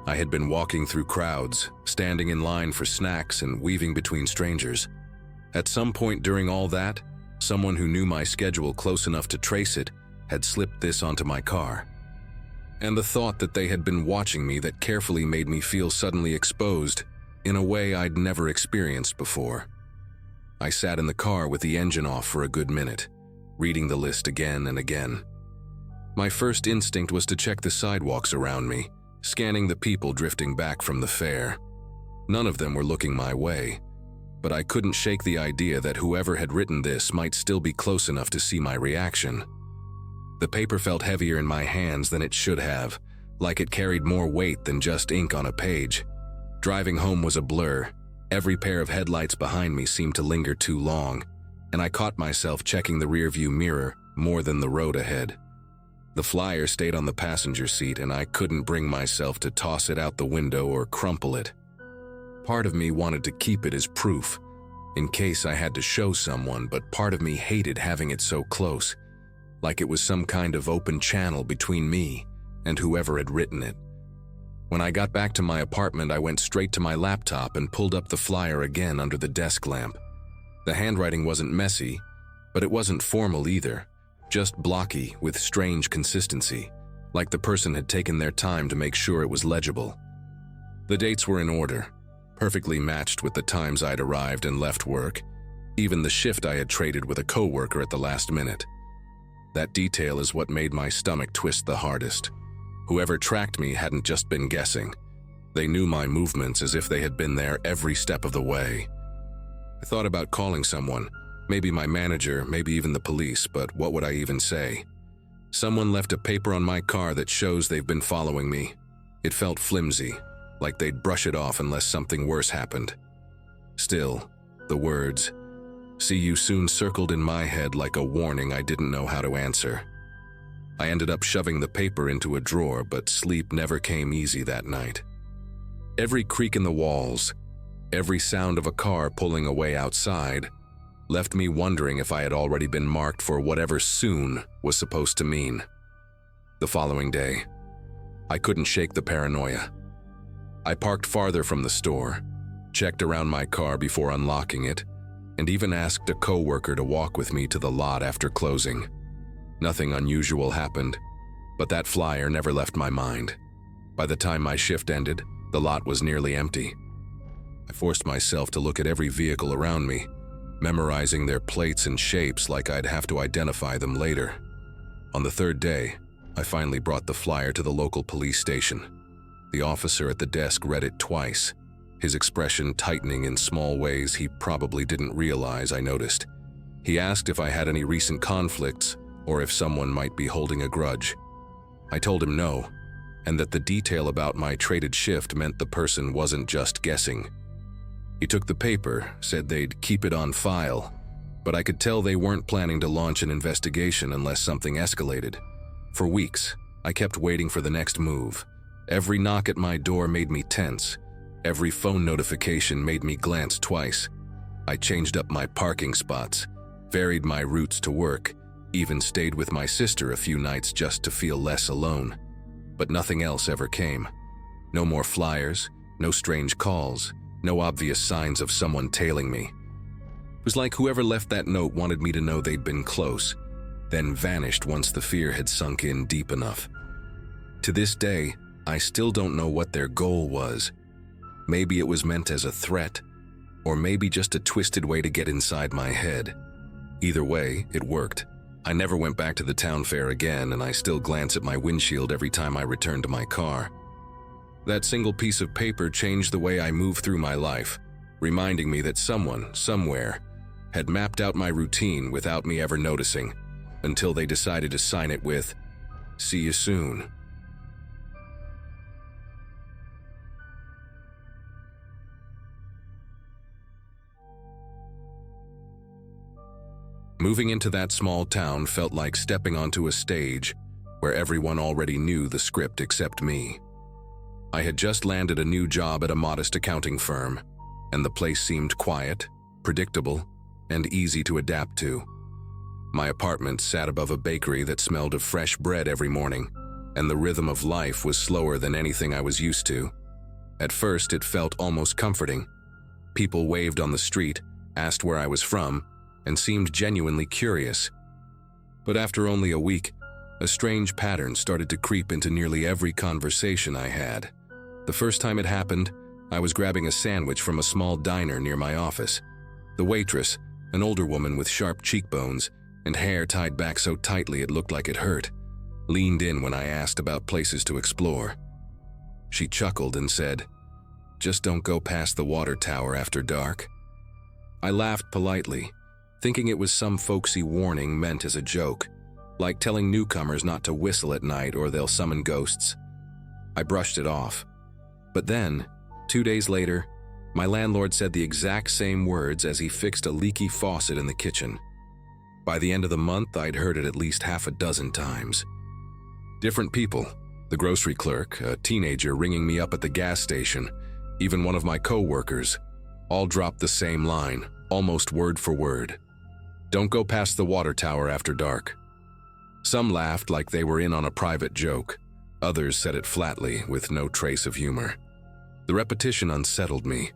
I had been walking through crowds, standing in line for snacks and weaving between strangers. At some point during all that, someone who knew my schedule close enough to trace it had slipped this onto my car. And the thought that they had been watching me that carefully made me feel suddenly exposed in a way I'd never experienced before. I sat in the car with the engine off for a good minute, reading the list again and again. My first instinct was to check the sidewalks around me, scanning the people drifting back from the fair. None of them were looking my way, but I couldn't shake the idea that whoever had written this might still be close enough to see my reaction. The paper felt heavier in my hands than it should have, like it carried more weight than just ink on a page. Driving home was a blur. Every pair of headlights behind me seemed to linger too long, and I caught myself checking the rearview mirror more than the road ahead. The flyer stayed on the passenger seat, and I couldn't bring myself to toss it out the window or crumple it. Part of me wanted to keep it as proof, in case I had to show someone, but part of me hated having it so close, like it was some kind of open channel between me and whoever had written it. When I got back to my apartment, I went straight to my laptop and pulled up the flyer again under the desk lamp. The handwriting wasn't messy, but it wasn't formal either, just blocky with strange consistency, like the person had taken their time to make sure it was legible. The dates were in order, perfectly matched with the times I'd arrived and left work, even the shift I had traded with a coworker at the last minute. That detail is what made my stomach twist the hardest. Whoever tracked me hadn't just been guessing. They knew my movements as if they had been there every step of the way. I thought about calling someone, maybe my manager, maybe even the police, but what would I even say? Someone left a paper on my car that shows they've been following me. It felt flimsy, like they'd brush it off unless something worse happened. Still, the words, "See you soon," circled in my head like a warning I didn't know how to answer. I ended up shoving the paper into a drawer, but sleep never came easy that night. Every creak in the walls, every sound of a car pulling away outside, left me wondering if I had already been marked for whatever soon was supposed to mean. The following day, I couldn't shake the paranoia. I parked farther from the store, checked around my car before unlocking it, and even asked a coworker to walk with me to the lot after closing. Nothing unusual happened, but that flyer never left my mind. By the time my shift ended, the lot was nearly empty. I forced myself to look at every vehicle around me, memorizing their plates and shapes like I'd have to identify them later. On the third day, I finally brought the flyer to the local police station. The officer at the desk read it twice, his expression tightening in small ways he probably didn't realize I noticed. He asked if I had any recent conflicts or if someone might be holding a grudge. I told him no, and that the detail about my traded shift meant the person wasn't just guessing. He took the paper, said they'd keep it on file, but I could tell they weren't planning to launch an investigation unless something escalated. For weeks, I kept waiting for the next move. Every knock at my door made me tense. Every phone notification made me glance twice. I changed up my parking spots, varied my routes to work, even stayed with my sister a few nights just to feel less alone. But nothing else ever came. No more flyers, no strange calls, no obvious signs of someone tailing me. It was like whoever left that note wanted me to know they'd been close, then vanished once the fear had sunk in deep enough. To this day, I still don't know what their goal was. Maybe it was meant as a threat, or maybe just a twisted way to get inside my head. Either way, it worked. I never went back to the town fair again, and I still glance at my windshield every time I return to my car. That single piece of paper changed the way I move through my life, reminding me that someone, somewhere, had mapped out my routine without me ever noticing, until they decided to sign it with, "See you soon." Moving into that small town felt like stepping onto a stage where everyone already knew the script except me. I had just landed a new job at a modest accounting firm, and the place seemed quiet, predictable, and easy to adapt to. My apartment sat above a bakery that smelled of fresh bread every morning, and the rhythm of life was slower than anything I was used to. At first, it felt almost comforting. People waved on the street, asked where I was from, and seemed genuinely curious. But after only a week, a strange pattern started to creep into nearly every conversation I had. The first time it happened, I was grabbing a sandwich from a small diner near my office. The waitress, an older woman with sharp cheekbones and hair tied back so tightly it looked like it hurt, leaned in when I asked about places to explore. She chuckled and said, "Just don't go past the water tower after dark." I laughed politely, thinking it was some folksy warning meant as a joke, like telling newcomers not to whistle at night or they'll summon ghosts. I brushed it off. But then, 2 days later, my landlord said the exact same words as he fixed a leaky faucet in the kitchen. By the end of the month, I'd heard it at least half a dozen times. Different people, the grocery clerk, a teenager ringing me up at the gas station, even one of my co-workers, all dropped the same line, almost word for word. "Don't go past the water tower after dark." Some laughed like they were in on a private joke. Others said it flatly, with no trace of humor. The repetition unsettled me,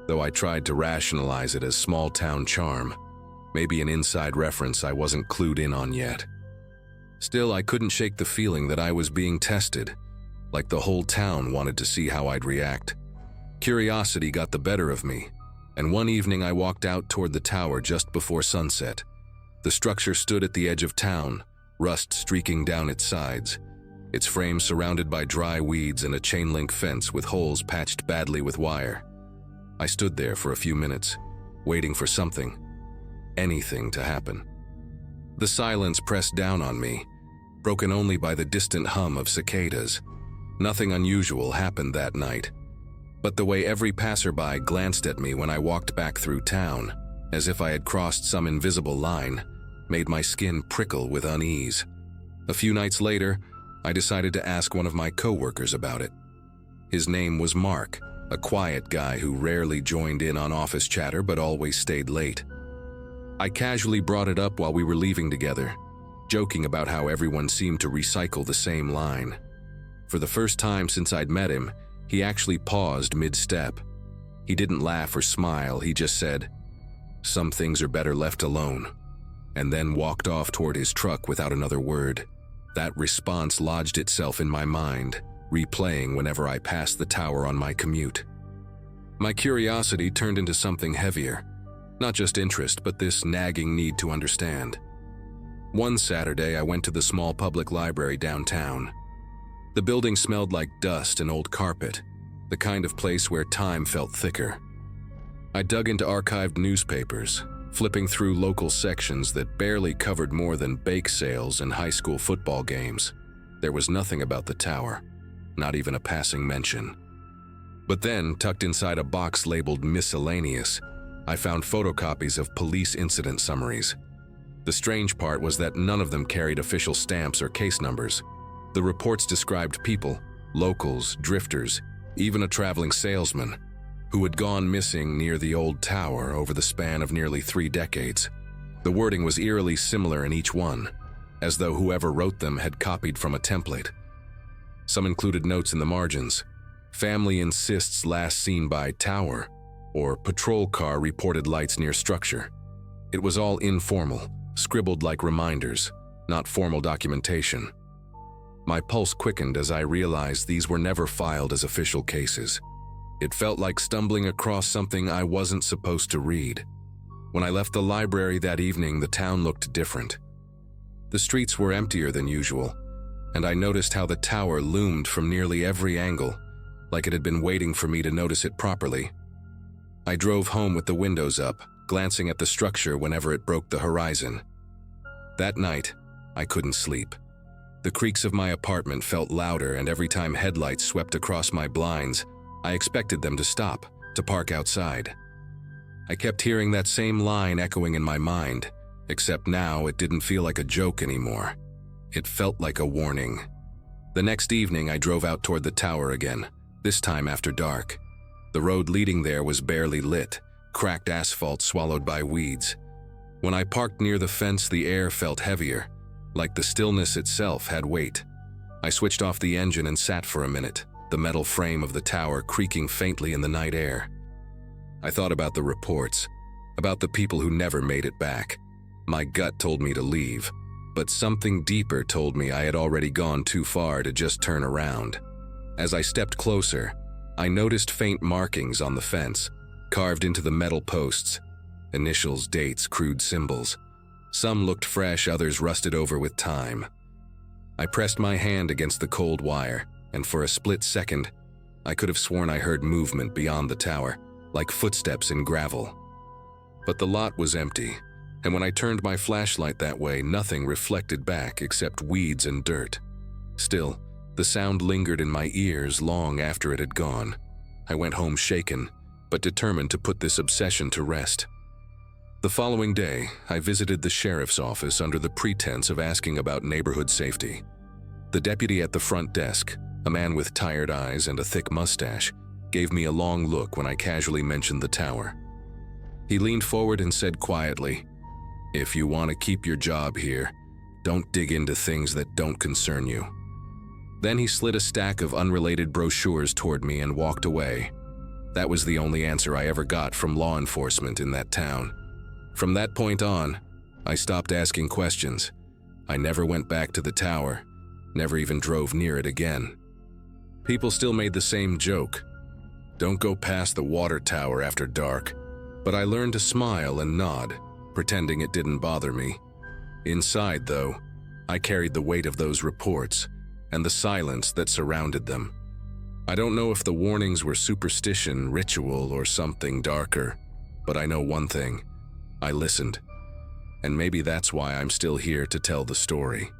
though I tried to rationalize it as small-town charm, maybe an inside reference I wasn't clued in on yet. Still, I couldn't shake the feeling that I was being tested, like the whole town wanted to see how I'd react. Curiosity got the better of me, and one evening I walked out toward the tower just before sunset. The structure stood at the edge of town, rust streaking down its sides, its frame surrounded by dry weeds and a chain-link fence with holes patched badly with wire. I stood there for a few minutes, waiting for something, anything to happen. The silence pressed down on me, broken only by the distant hum of cicadas. Nothing unusual happened that night, but the way every passerby glanced at me when I walked back through town, as if I had crossed some invisible line, made my skin prickle with unease. A few nights later, I decided to ask one of my coworkers about it. His name was Mark, a quiet guy who rarely joined in on office chatter but always stayed late. I casually brought it up while we were leaving together, joking about how everyone seemed to recycle the same line. For the first time since I'd met him, he actually paused mid-step. He didn't laugh or smile, he just said, "Some things are better left alone," and then walked off toward his truck without another word. That response lodged itself in my mind, replaying whenever I passed the tower on my commute. My curiosity turned into something heavier, not just interest, but this nagging need to understand. One Saturday, I went to the small public library downtown. The building smelled like dust and old carpet, the kind of place where time felt thicker. I dug into archived newspapers, flipping through local sections that barely covered more than bake sales and high school football games. There was nothing about the tower, not even a passing mention. But then, tucked inside a box labeled miscellaneous, I found photocopies of police incident summaries. The strange part was that none of them carried official stamps or case numbers. The reports described people, locals, drifters, even a traveling salesman, who had gone missing near the old tower over the span of nearly 3 decades. The wording was eerily similar in each one, as though whoever wrote them had copied from a template. Some included notes in the margins: "Family insists last seen by tower," or "Patrol car reported lights near structure." It was all informal, scribbled like reminders, not formal documentation. My pulse quickened as I realized these were never filed as official cases. It felt like stumbling across something I wasn't supposed to read. When I left the library that evening, the town looked different. The streets were emptier than usual, and I noticed how the tower loomed from nearly every angle, like it had been waiting for me to notice it properly. I drove home with the windows up, glancing at the structure whenever it broke the horizon. That night, I couldn't sleep. The creaks of my apartment felt louder, and every time headlights swept across my blinds, I expected them to stop, to park outside. I kept hearing that same line echoing in my mind, except now it didn't feel like a joke anymore. It felt like a warning. The next evening, I drove out toward the tower again, this time after dark. The road leading there was barely lit, cracked asphalt swallowed by weeds. When I parked near the fence, the air felt heavier, like the stillness itself had weight. I switched off the engine and sat for a minute, the metal frame of the tower creaking faintly in the night air. I thought about the reports, about the people who never made it back. My gut told me to leave, but something deeper told me I had already gone too far to just turn around. As I stepped closer, I noticed faint markings on the fence, carved into the metal posts. Initials, dates, crude symbols. Some looked fresh, others rusted over with time. I pressed my hand against the cold wire, and for a split second, I could have sworn I heard movement beyond the tower, like footsteps in gravel. But the lot was empty, and when I turned my flashlight that way, nothing reflected back except weeds and dirt. Still, the sound lingered in my ears long after it had gone. I went home shaken, but determined to put this obsession to rest. The following day, I visited the sheriff's office under the pretense of asking about neighborhood safety. The deputy at the front desk, a man with tired eyes and a thick mustache, gave me a long look when I casually mentioned the tower. He leaned forward and said quietly, "If you want to keep your job here, don't dig into things that don't concern you." Then he slid a stack of unrelated brochures toward me and walked away. That was the only answer I ever got from law enforcement in that town. From that point on, I stopped asking questions. I never went back to the tower, never even drove near it again. People still made the same joke. Don't go past the water tower after dark, but I learned to smile and nod, pretending it didn't bother me. Inside, though, I carried the weight of those reports and the silence that surrounded them. I don't know if the warnings were superstition, ritual, or something darker, but I know one thing: I listened. And maybe that's why I'm still here to tell the story.